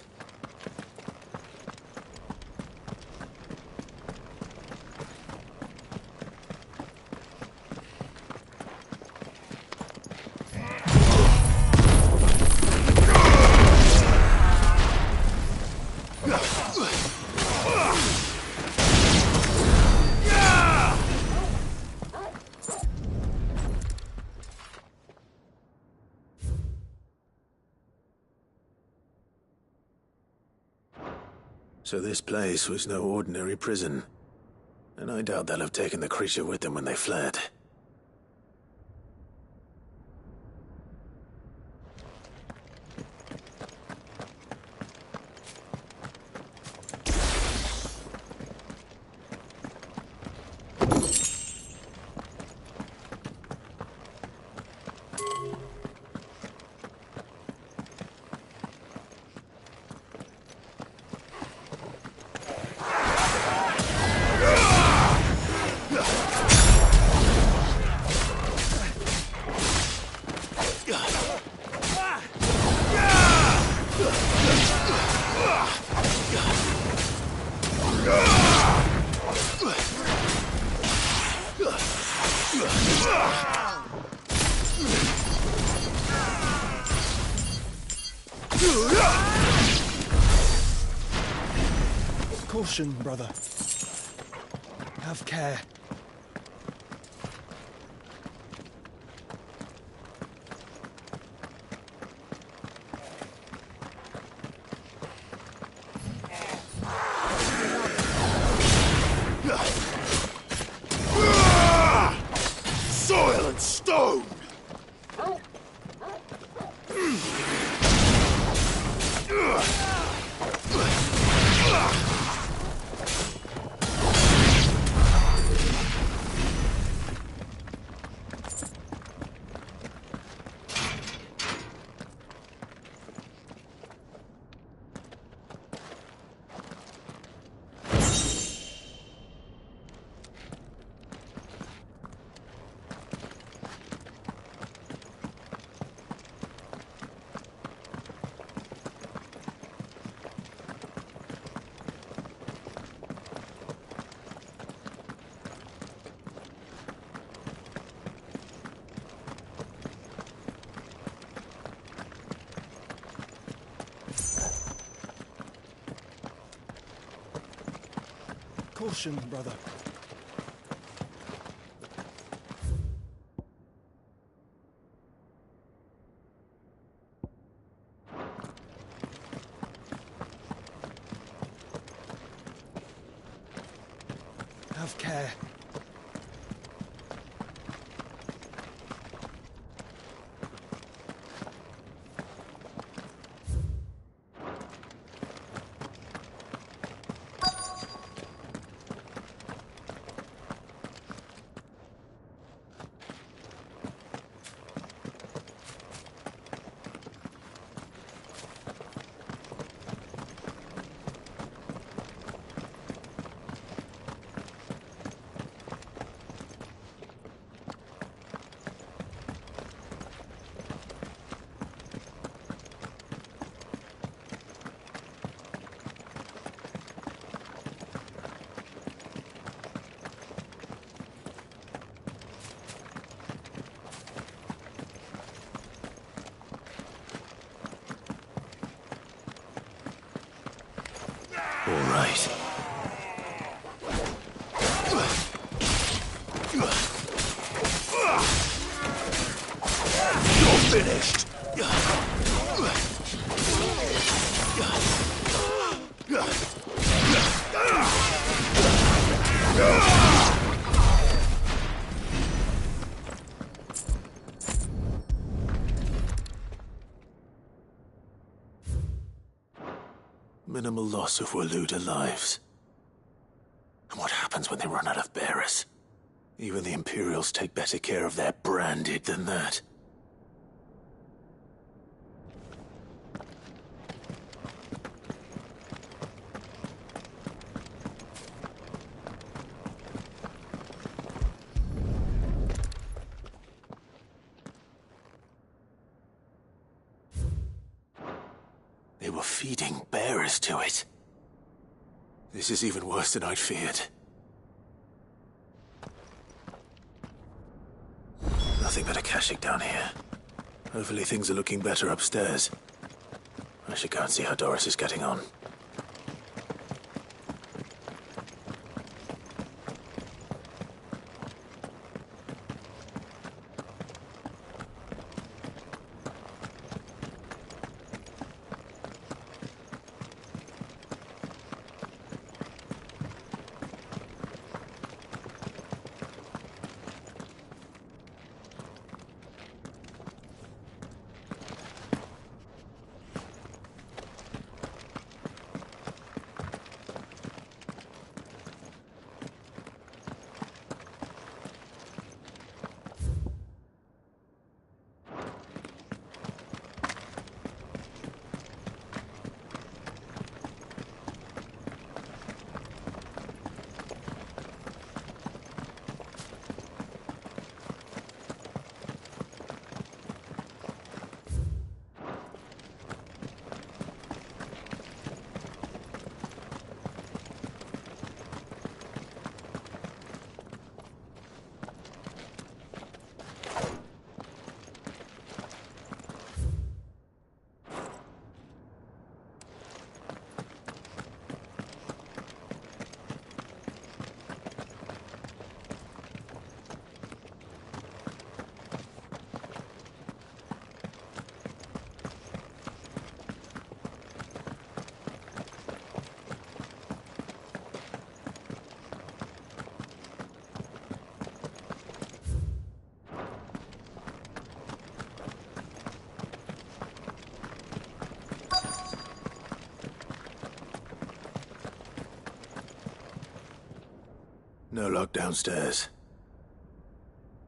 So this place was no ordinary prison. And I doubt they'll have taken the creature with them when they fled. Caution, brother. Have care. Soil and stone! Caution, brother. Have care. finished. Minimal loss of Waluda lives. And what happens when they run out of bearers? Even the Imperials take better care of their branded than that. They were feeding bearers to it. This is even worse than I'd feared. Nothing but a Kashyyyk down here. Hopefully things are looking better upstairs. I should go and see how Doris is getting on. No lock downstairs.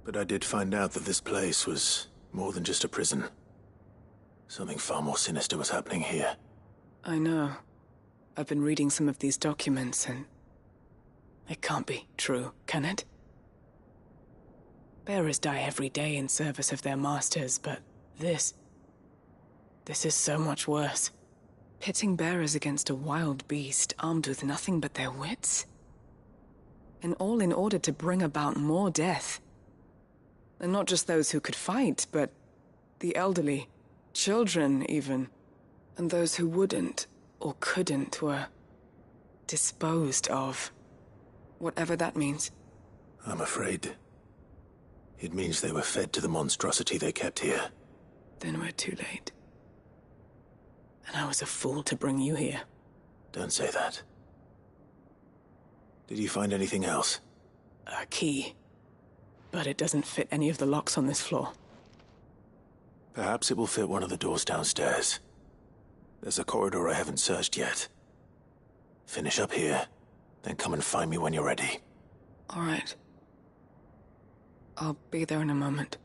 But I did find out that this place was more than just a prison. Something far more sinister was happening here. I know. I've been reading some of these documents and... it can't be true, can it? Bearers die every day in service of their masters, but this is so much worse. Pitting bearers against a wild beast armed with nothing but their wits? And all in order to bring about more death. And not just those who could fight, but the elderly, children even. And those who wouldn't or couldn't were disposed of. Whatever that means. I'm afraid it means they were fed to the monstrosity they kept here. Then we're too late. And I was a fool to bring you here. Don't say that. Did you find anything else? A key. But it doesn't fit any of the locks on this floor. Perhaps it will fit one of the doors downstairs. There's a corridor I haven't searched yet. Finish up here, then come and find me when you're ready. All right. I'll be there in a moment.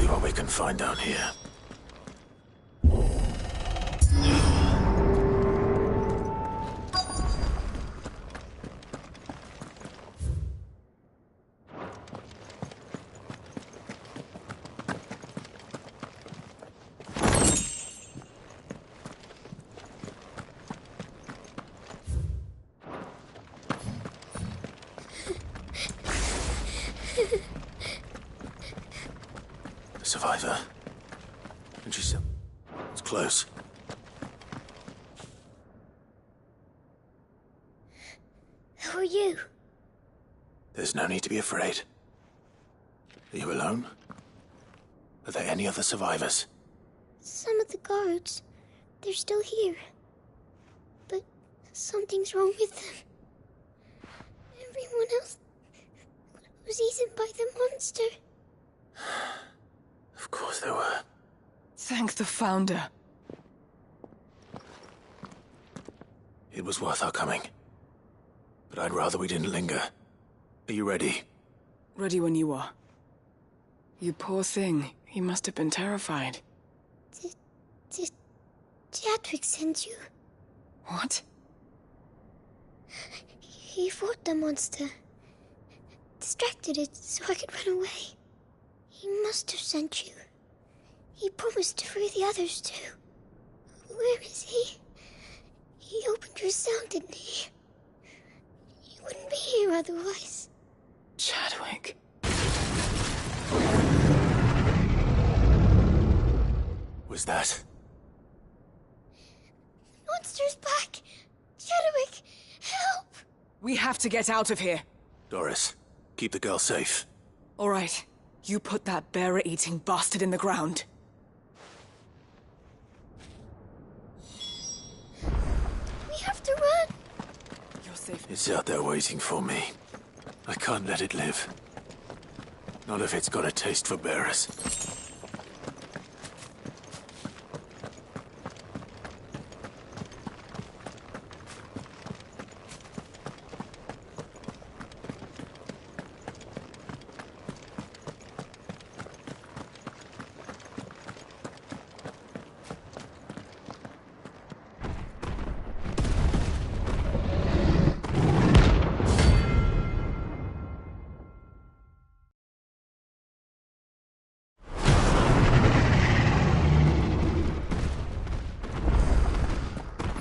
what we can find down here. Survivor. And she's still... It's close. Who are you? There's no need to be afraid. Are you alone? Are there any other survivors? Some of the guards. They're still here. But something's wrong with them. Everyone else was eaten by the monster. Of course there were. Thank the Founder. It was worth our coming. But I'd rather we didn't linger. Are you ready? Ready when you are. You poor thing. He must have been terrified. Did Chadwick send you? What? He fought the monster. Distracted it so I could run away. He must have sent you. He promised to free the others too. Where is he? He opened your cell, didn't he? He wouldn't be here otherwise. Chadwick. Was that? Monster's back! Chadwick, help! We have to get out of here. Doris, keep the girl safe. All right. You put that bearer-eating bastard in the ground. We have to run! You're safe. It's out there waiting for me. I can't let it live. Not if it's got a taste for bearers.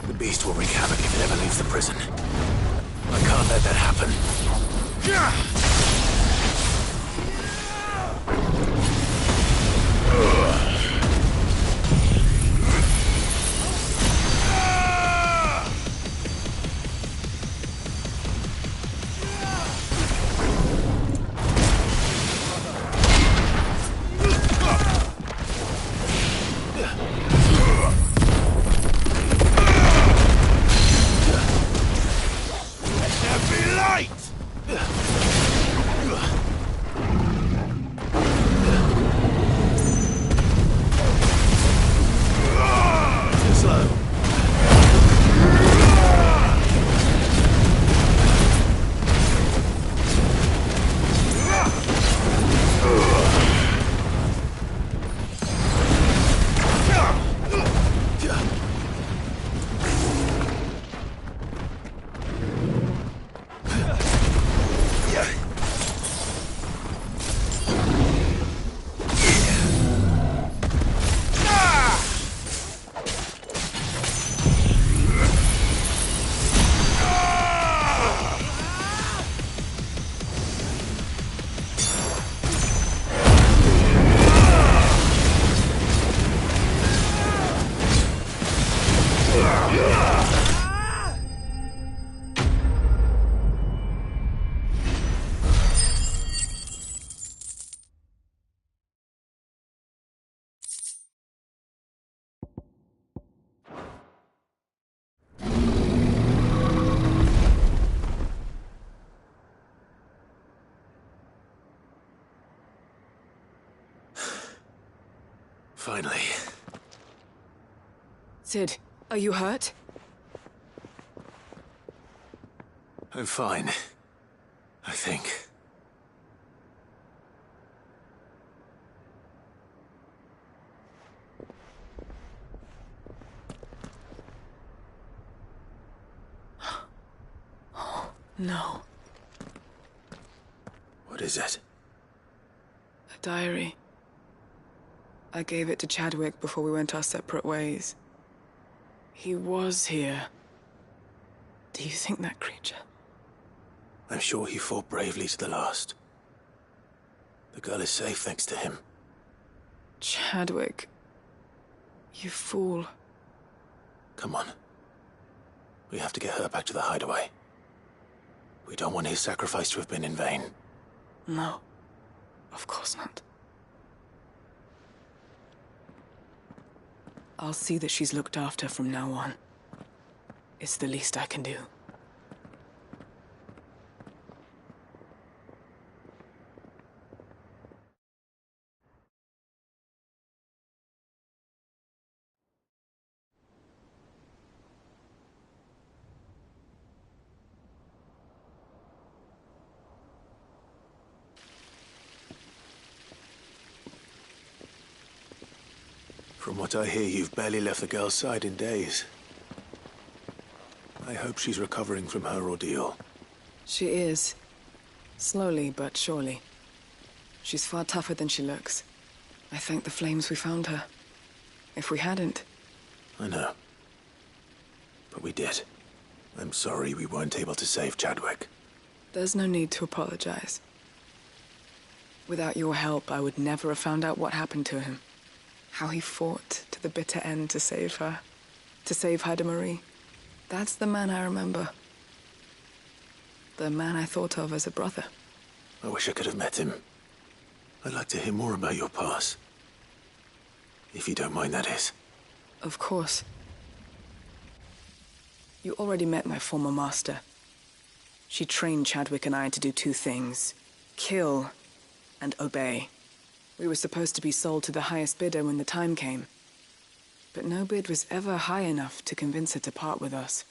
The beast will wreak havoc if it ever leaves the prison. I can't let that happen. Finally. Sid, are you hurt? I'm fine. I think. No. What is it? A diary. I gave it to Chadwick before we went our separate ways. He was here. Do you think that creature? I'm sure he fought bravely to the last. The girl is safe thanks to him. Chadwick. You fool. Come on. We have to get her back to the hideaway. We don't want his sacrifice to have been in vain. No. Of course not. I'll see that she's looked after from now on. It's the least I can do. From what I hear, you've barely left the girl's side in days. I hope she's recovering from her ordeal. She is. Slowly but surely. She's far tougher than she looks. I thank the flames we found her. If we hadn't... I know. But we did. I'm sorry we weren't able to save Chadwick. There's no need to apologize. Without your help, I would never have found out what happened to him. How he fought to the bitter end to save her. To save Haida Marie. That's the man I remember. The man I thought of as a brother. I wish I could have met him. I'd like to hear more about your past. If you don't mind, that is. Of course. You already met my former master. She trained Chadwick and I to do two things. Kill and obey. We were supposed to be sold to the highest bidder when the time came. But no bid was ever high enough to convince her to part with us.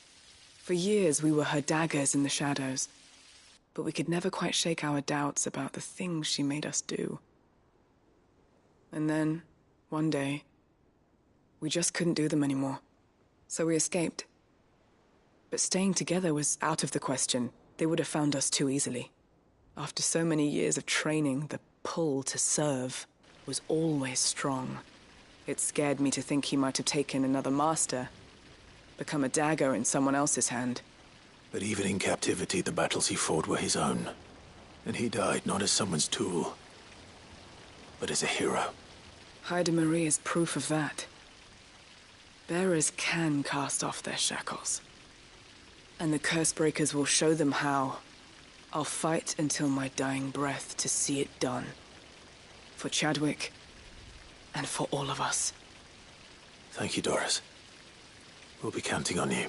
For years we were her daggers in the shadows. But we could never quite shake our doubts about the things she made us do. And then, one day, we just couldn't do them anymore. So we escaped. But staying together was out of the question. They would have found us too easily. After so many years of training, the pull to serve was always strong. It scared me to think he might have taken another master, become a dagger in someone else's hand. But even in captivity, the battles he fought were his own. And he died not as someone's tool, but as a hero. Haida Marie is proof of that. Bearers can cast off their shackles. And the Cursebreakers will show them how. I'll fight until my dying breath to see it done. For Chadwick, and for all of us. Thank you, Doris. We'll be counting on you.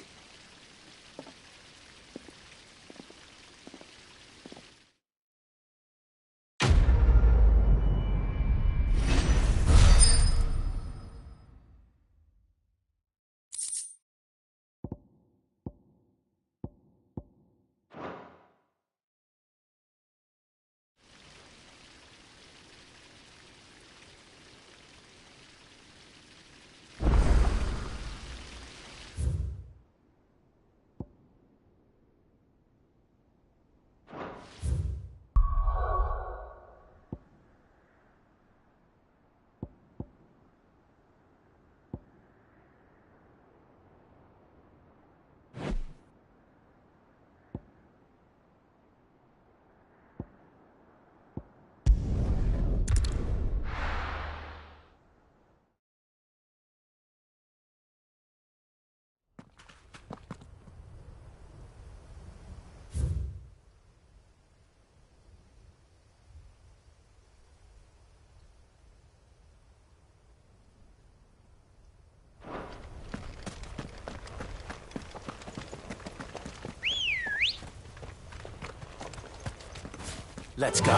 Let's go.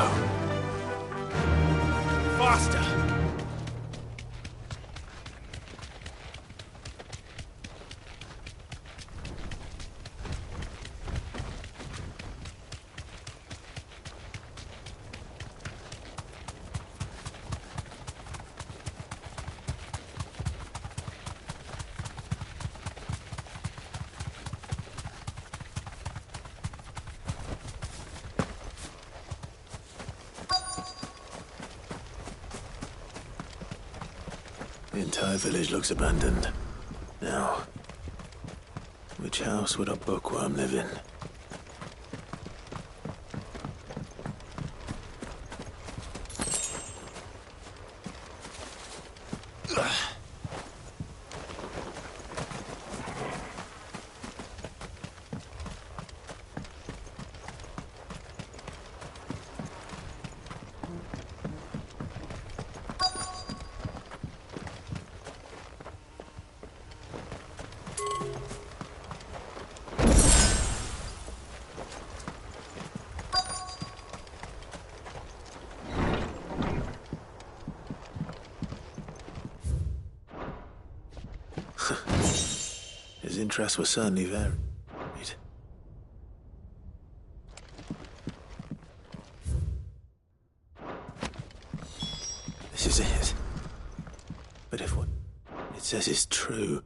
Faster! The entire village looks abandoned. Now, which house would a bookworm live in? His interests were certainly varied. This is it. But if what it says is true,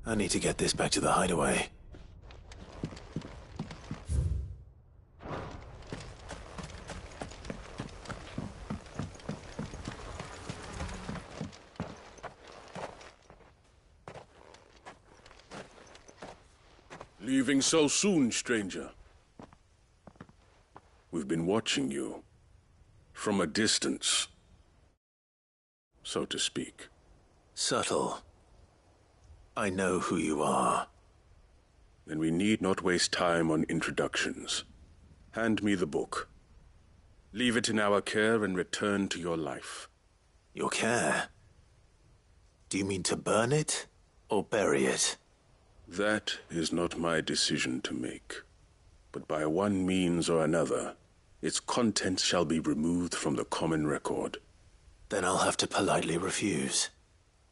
I need to get this back to the hideaway. Leaving so soon, stranger? We've been watching you. From a distance. So to speak. Subtle. I know who you are. Then we need not waste time on introductions. Hand me the book. Leave it in our care and return to your life. Your care? Do you mean to burn it or bury it? That is not my decision to make. But by one means or another, its contents shall be removed from the common record. Then I'll have to politely refuse.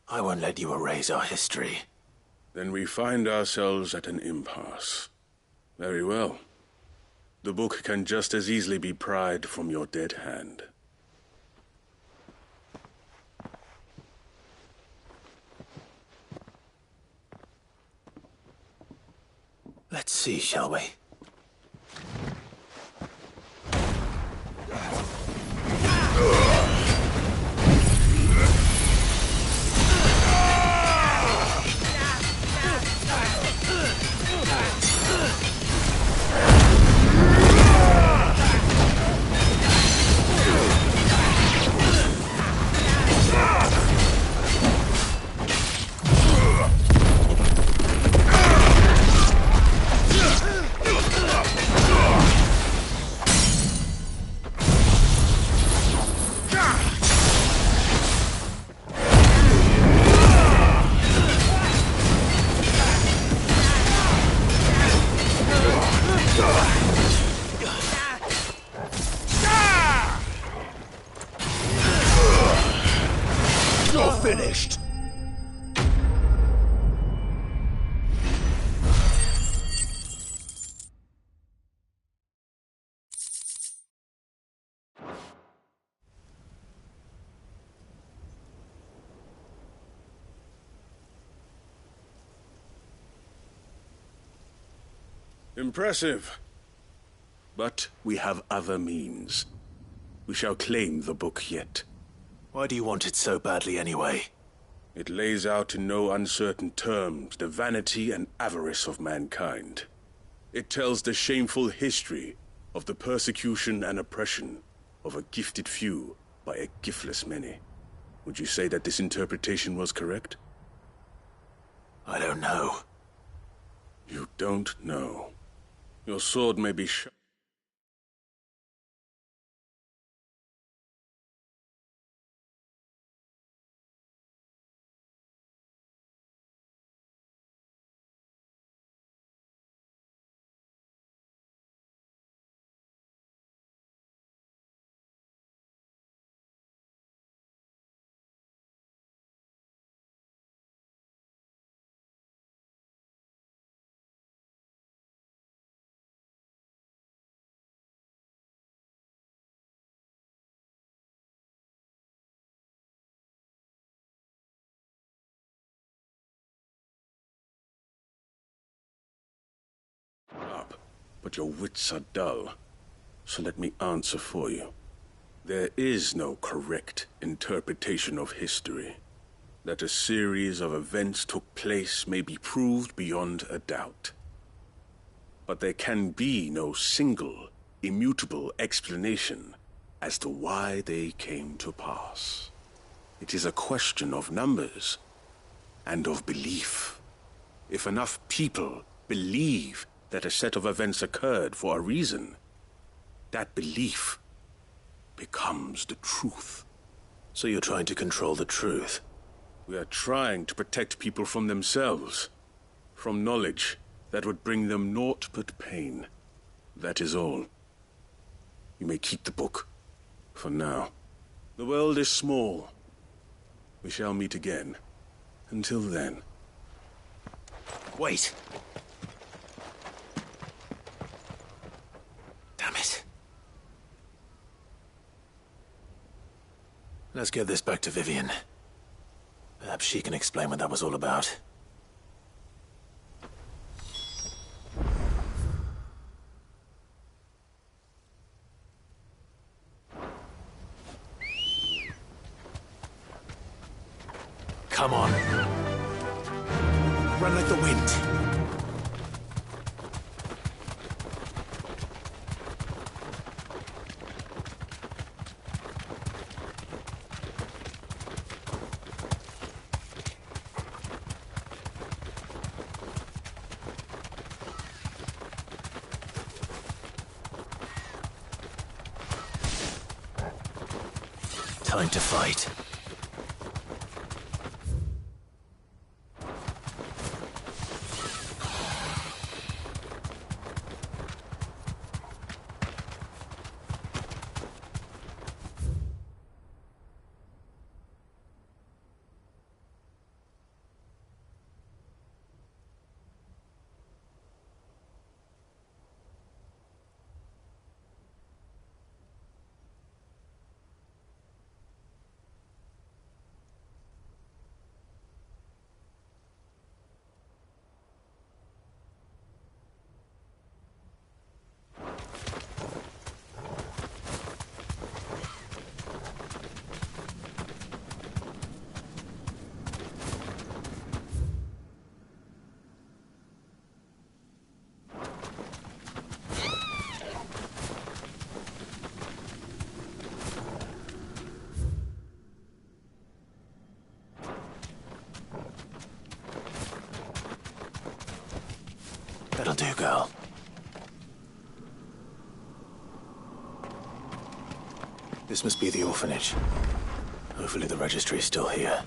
I won't let you erase our history. Then we find ourselves at an impasse. Very well. The book can just as easily be pried from your dead hand. Let's see, shall we? You're finished! Impressive. But we have other means. We shall claim the book yet. Why do you want it so badly anyway? It lays out in no uncertain terms the vanity and avarice of mankind. It tells the shameful history of the persecution and oppression of a gifted few by a giftless many. Would you say that this interpretation was correct? I don't know. You don't know. Your sword may be up, but your wits are dull. So let me answer for you. There is no correct interpretation of history. that a series of events took place may be proved beyond a doubt. But there can be no single, immutable explanation as to why they came to pass. It is a question of numbers and of belief. If enough people believe that a set of events occurred for a reason, that belief becomes the truth. So you're trying to control the truth? We are trying to protect people from themselves, from knowledge that would bring them naught but pain. That is all. You may keep the book, for now. The world is small. We shall meet again. Until then. Wait! Damn it. Let's get this back to Vivian. Perhaps she can explain what that was all about. Come on. Run like the wind. Time to fight. That'll do, girl. This must be the orphanage. Hopefully the registry is still here.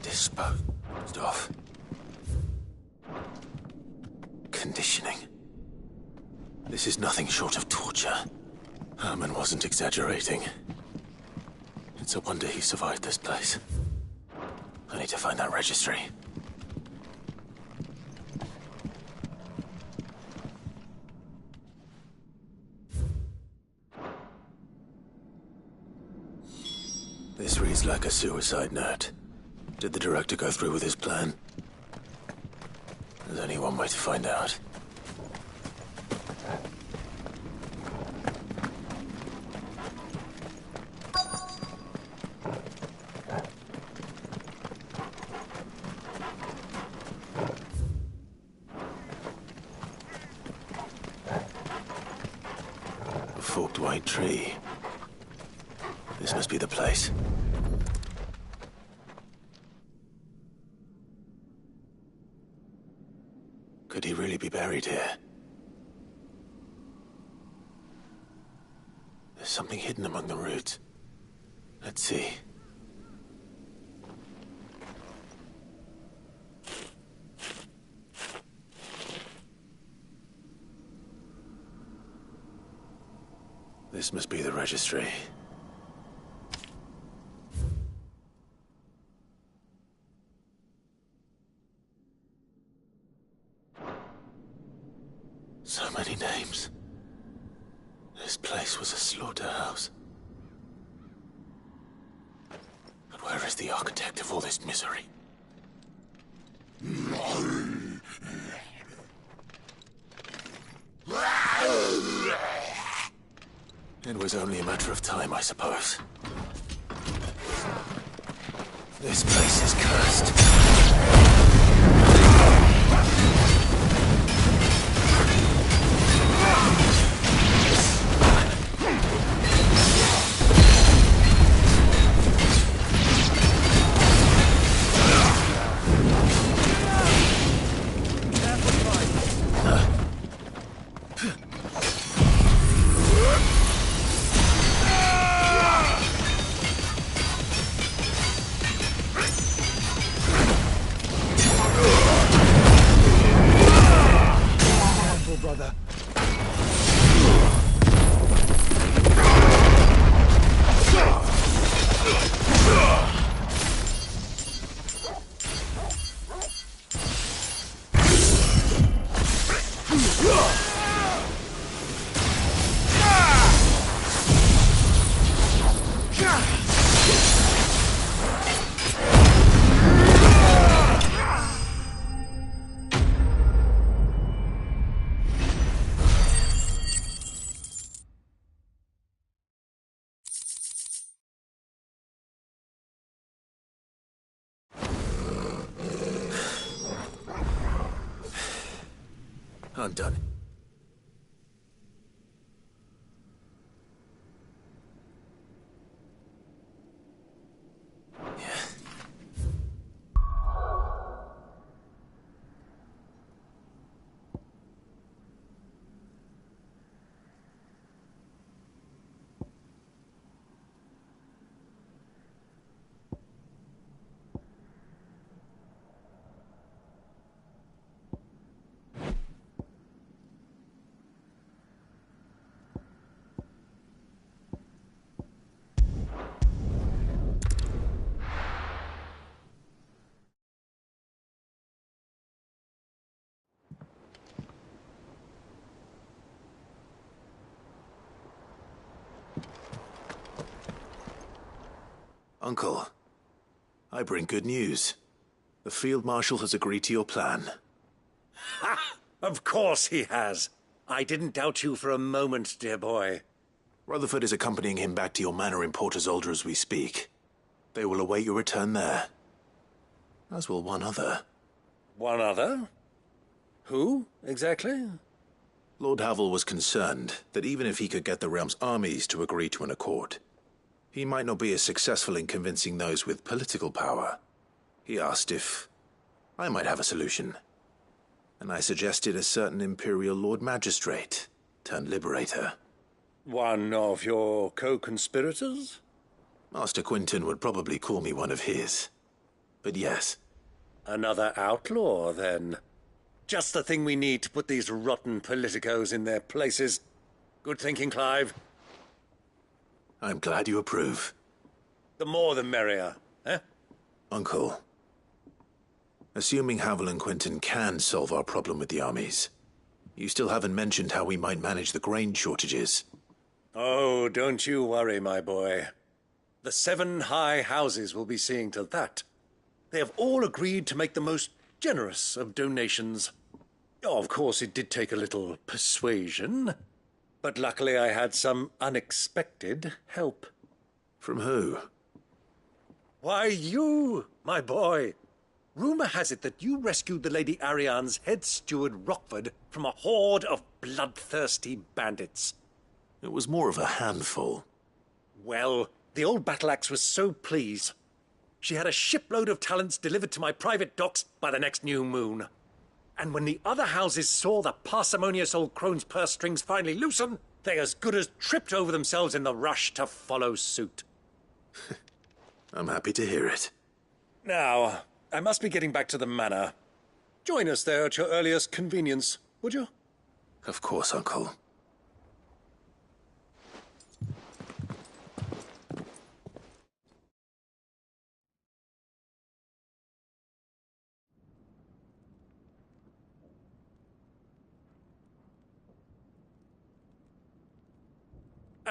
Disposed of. Conditioning. This is nothing short of torture. Herman wasn't exaggerating. It's a wonder he survived this place. I need to find that registry. This reads like a suicide note. Did the director go through with his plan? There's only one way to find out. A forked white tree. This must be the place. Could he really be buried here? There's something hidden among the roots. Let's see. This must be the registry. So many names. This place was a slaughterhouse. But where is the architect of all this misery? It was only a matter of time, I suppose. This place is cursed. Brother. I'm done. Uncle, I bring good news. The Field Marshal has agreed to your plan. Ha! Of course he has. I didn't doubt you for a moment, dear boy. Rutherford is accompanying him back to your manor in Porter's Alder as we speak. They will await your return there. As will one other. One other? Who, exactly? Lord Havel was concerned that even if he could get the realm's armies to agree to an accord, he might not be as successful in convincing those with political power. He asked if I might have a solution, and I suggested a certain Imperial Lord Magistrate turned Liberator. One of your co-conspirators? Master Quinton would probably call me one of his. But yes. Another outlaw, then. Just the thing we need to put these rotten politicos in their places. Good thinking, Clive. I'm glad you approve. The more the merrier, eh? Uncle, assuming Havel and Quinton can solve our problem with the armies, you still haven't mentioned how we might manage the grain shortages. Oh, don't you worry, my boy. The 7 high houses will be seeing to that. They have all agreed to make the most generous of donations. Oh, of course, it did take a little persuasion, but luckily I had some unexpected help. From who? Why, you, my boy. Rumor has it that you rescued the Lady Ariane's head steward Rockford from a horde of bloodthirsty bandits. It was more of a handful. Well, the old battle-axe was so pleased. She had a shipload of talents delivered to my private docks by the next new moon. And when the other houses saw the parsimonious old crone's purse strings finally loosen, they as good as tripped over themselves in the rush to follow suit. I'm happy to hear it. Now, I must be getting back to the manor. Join us there at your earliest convenience, would you? Of course, Uncle.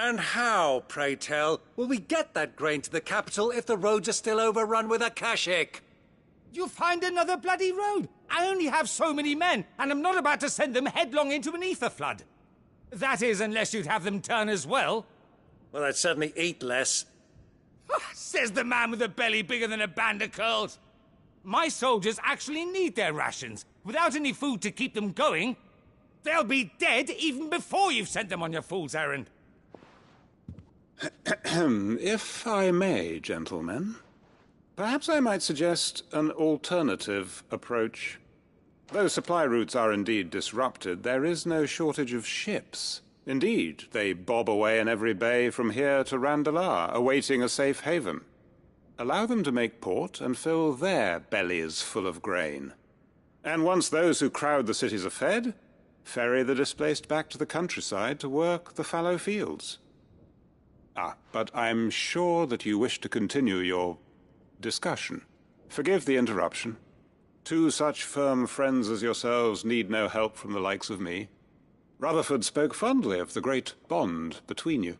And how, pray tell, will we get that grain to the capital if the roads are still overrun with Akashic? You'll find another bloody road. I only have so many men, and I'm not about to send them headlong into an ether flood. That is, unless you'd have them turn as well. Well, I'd certainly eat less. Says the man with a belly bigger than a band of curls. My soldiers actually need their rations. Without any food to keep them going, they'll be dead even before you've sent them on your fool's errand. If I may, gentlemen, perhaps I might suggest an alternative approach. Though supply routes are indeed disrupted, there is no shortage of ships. Indeed, they bob away in every bay from here to Randalar, awaiting a safe haven. Allow them to make port and fill their bellies full of grain. And once those who crowd the cities are fed, ferry the displaced back to the countryside to work the fallow fields. But I'm sure that you wish to continue your discussion. Forgive the interruption. Two such firm friends as yourselves need no help from the likes of me. Rutherford spoke fondly of the great bond between you.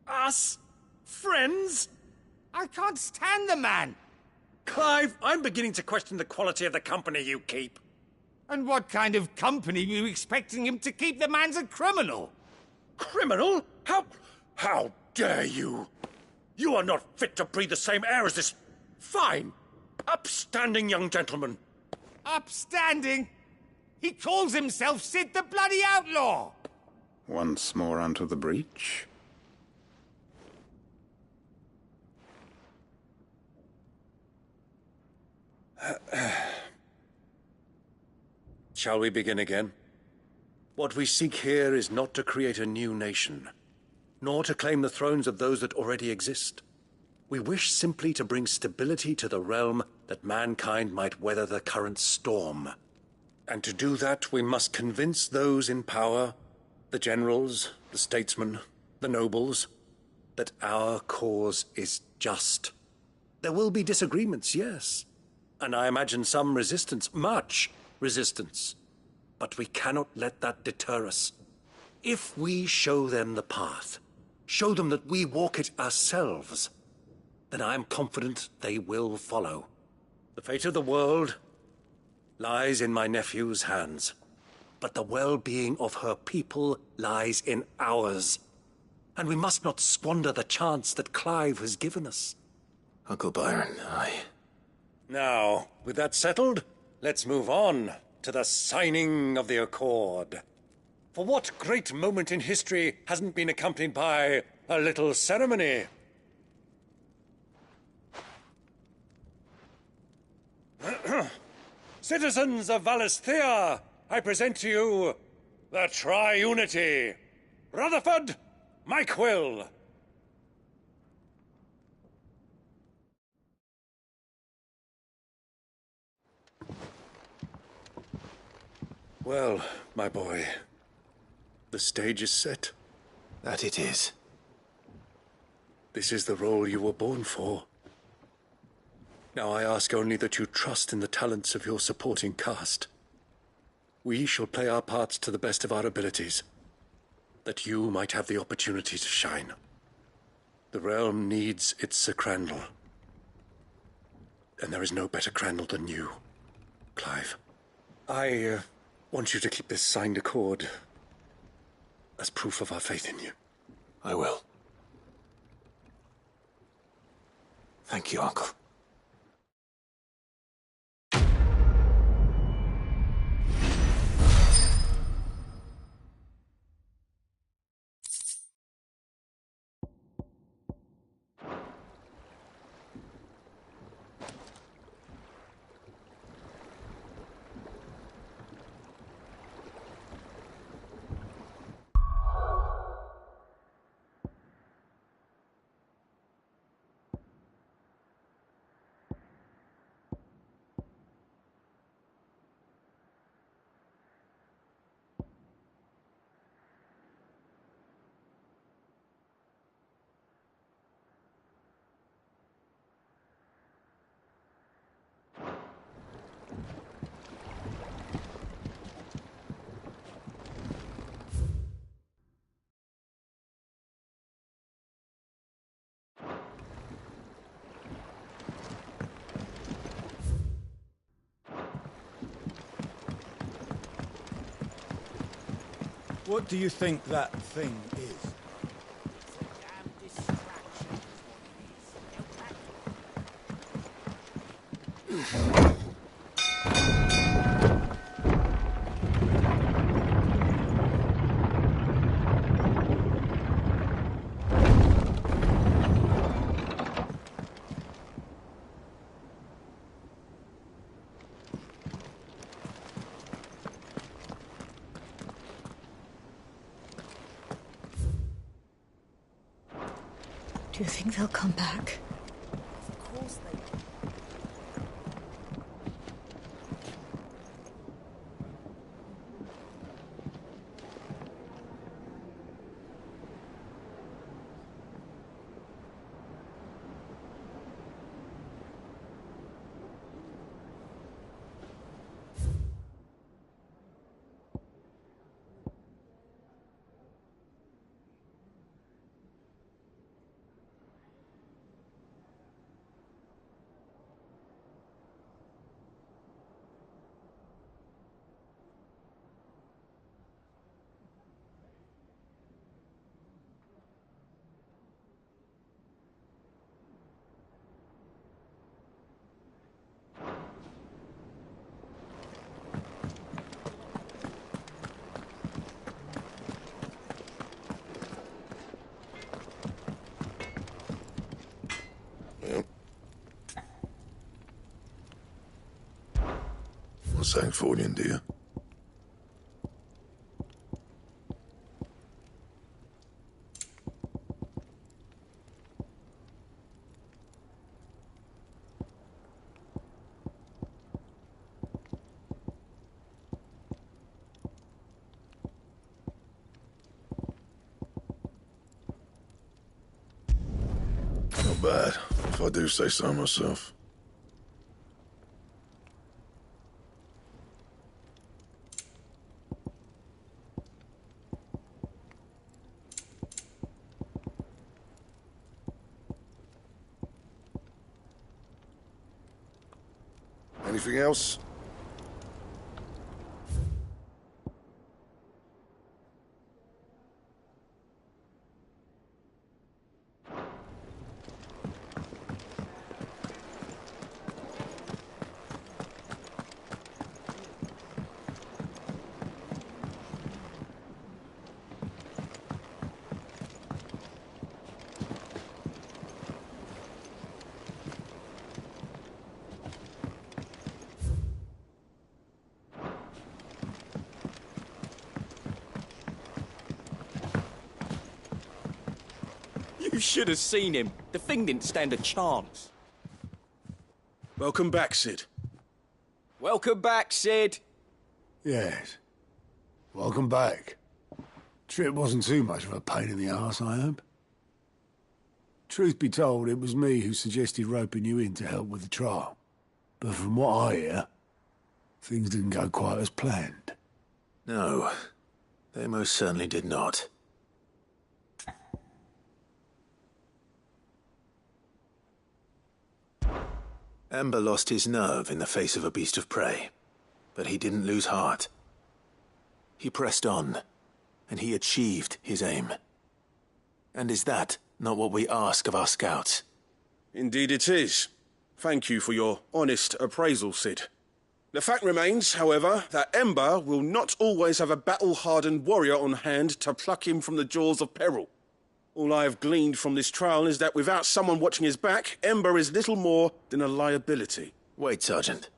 Us? Friends? I can't stand the man. Clive, I'm beginning to question the quality of the company you keep. And what kind of company were you expecting him to keep? The man's a criminal. Criminal? How dare you? You are not fit to breathe the same air as this fine, upstanding young gentleman. Upstanding? He calls himself Sid the Bloody Outlaw! Once more onto the breach. Shall we begin again? What we seek here is not to create a new nation, nor to claim the thrones of those that already exist. We wish simply to bring stability to the realm that mankind might weather the current storm. And to do that, we must convince those in power, the generals, the statesmen, the nobles, that our cause is just. There will be disagreements, yes. And I imagine some resistance, much resistance. But we cannot let that deter us. If we show them the path, show them that we walk it ourselves, then I am confident they will follow. The fate of the world lies in my nephew's hands, but the well-being of her people lies in ours. And we must not squander the chance that Clive has given us. Uncle Byron, Now, with that settled, let's move on to the signing of the Accord. For what great moment in history hasn't been accompanied by a little ceremony? Citizens of Valisthea, I present to you the Triunity. Rutherford, Mike Will. Well, my boy, the stage is set. That it is. This is the role you were born for. Now I ask only that you trust in the talents of your supporting cast. We shall play our parts to the best of our abilities, that you might have the opportunity to shine. The realm needs its Sir Crandall. And there is no better Crandall than you, Clive. I want you to keep this signed accord as proof of our faith in you. I will. Thank you, Uncle. What do you think that thing is? Do you think they'll come back? Of course they will. Sanctfordian, dear. Not bad, if I do say so myself. Anything else? You should have seen him. The thing didn't stand a chance. Welcome back, Sid. Welcome back, Sid. Yes. Welcome back. Trip wasn't too much of a pain in the arse, I hope. Truth be told, it was me who suggested roping you in to help with the trial. But from what I hear, things didn't go quite as planned. No, they most certainly did not. Ember lost his nerve in the face of a beast of prey, but he didn't lose heart. He pressed on, and he achieved his aim. And is that not what we ask of our scouts? Indeed it is. Thank you for your honest appraisal, Sid. The fact remains, however, that Ember will not always have a battle-hardened warrior on hand to pluck him from the jaws of peril. All I have gleaned from this trial is that without someone watching his back, Ember is little more than a liability. Wait, Sergeant.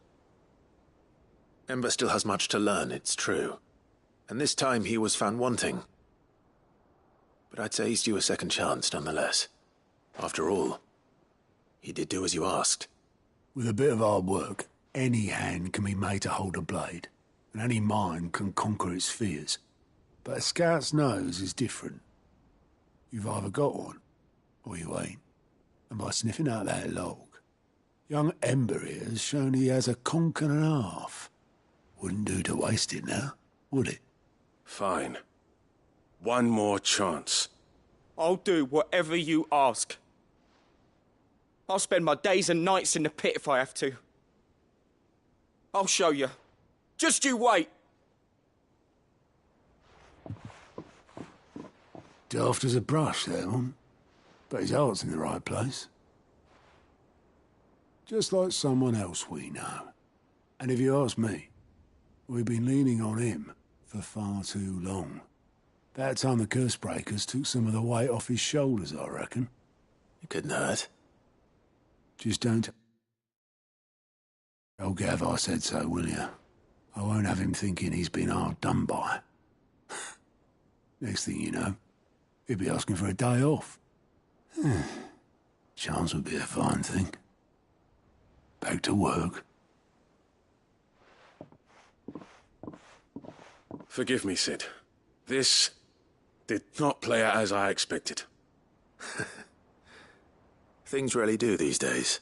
Ember still has much to learn, it's true. And this time he was found wanting. But I'd say he's due a second chance, nonetheless. After all, he did do as you asked. With a bit of hard work, any hand can be made to hold a blade, and any mind can conquer its fears. But a scout's nose is different. You've either got one, or you ain't. And by sniffing out that log, young Ember here has shown he has a conch and a half. Wouldn't do to waste it now, would it? Fine. One more chance. I'll do whatever you ask. I'll spend my days and nights in the pit if I have to. I'll show you. Just you wait. Daft as a brush, that one. But his heart's in the right place. Just like someone else we know. And if you ask me, we've been leaning on him for far too long. About time the curse breakers took some of the weight off his shoulders, I reckon. You couldn't hurt. Just don't... Oh, Gav, I said so, will you? I won't have him thinking he's been hard done by. Next thing you know, he'll be asking for a day off. Chance would be a fine thing. Back to work. Forgive me, Sid. This did not play out as I expected. Things really do these days.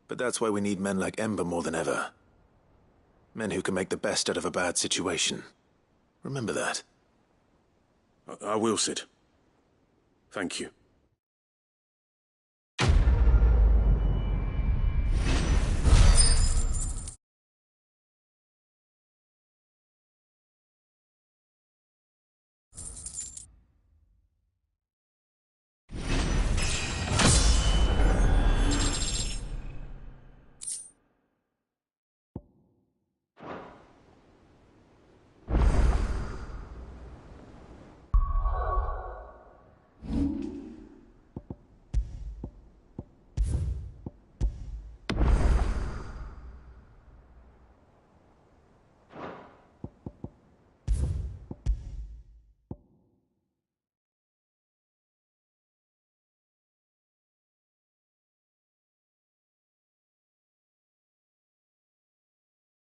But that's why we need men like Ember more than ever. Men who can make the best out of a bad situation. Remember that. I will, Sid. Thank you.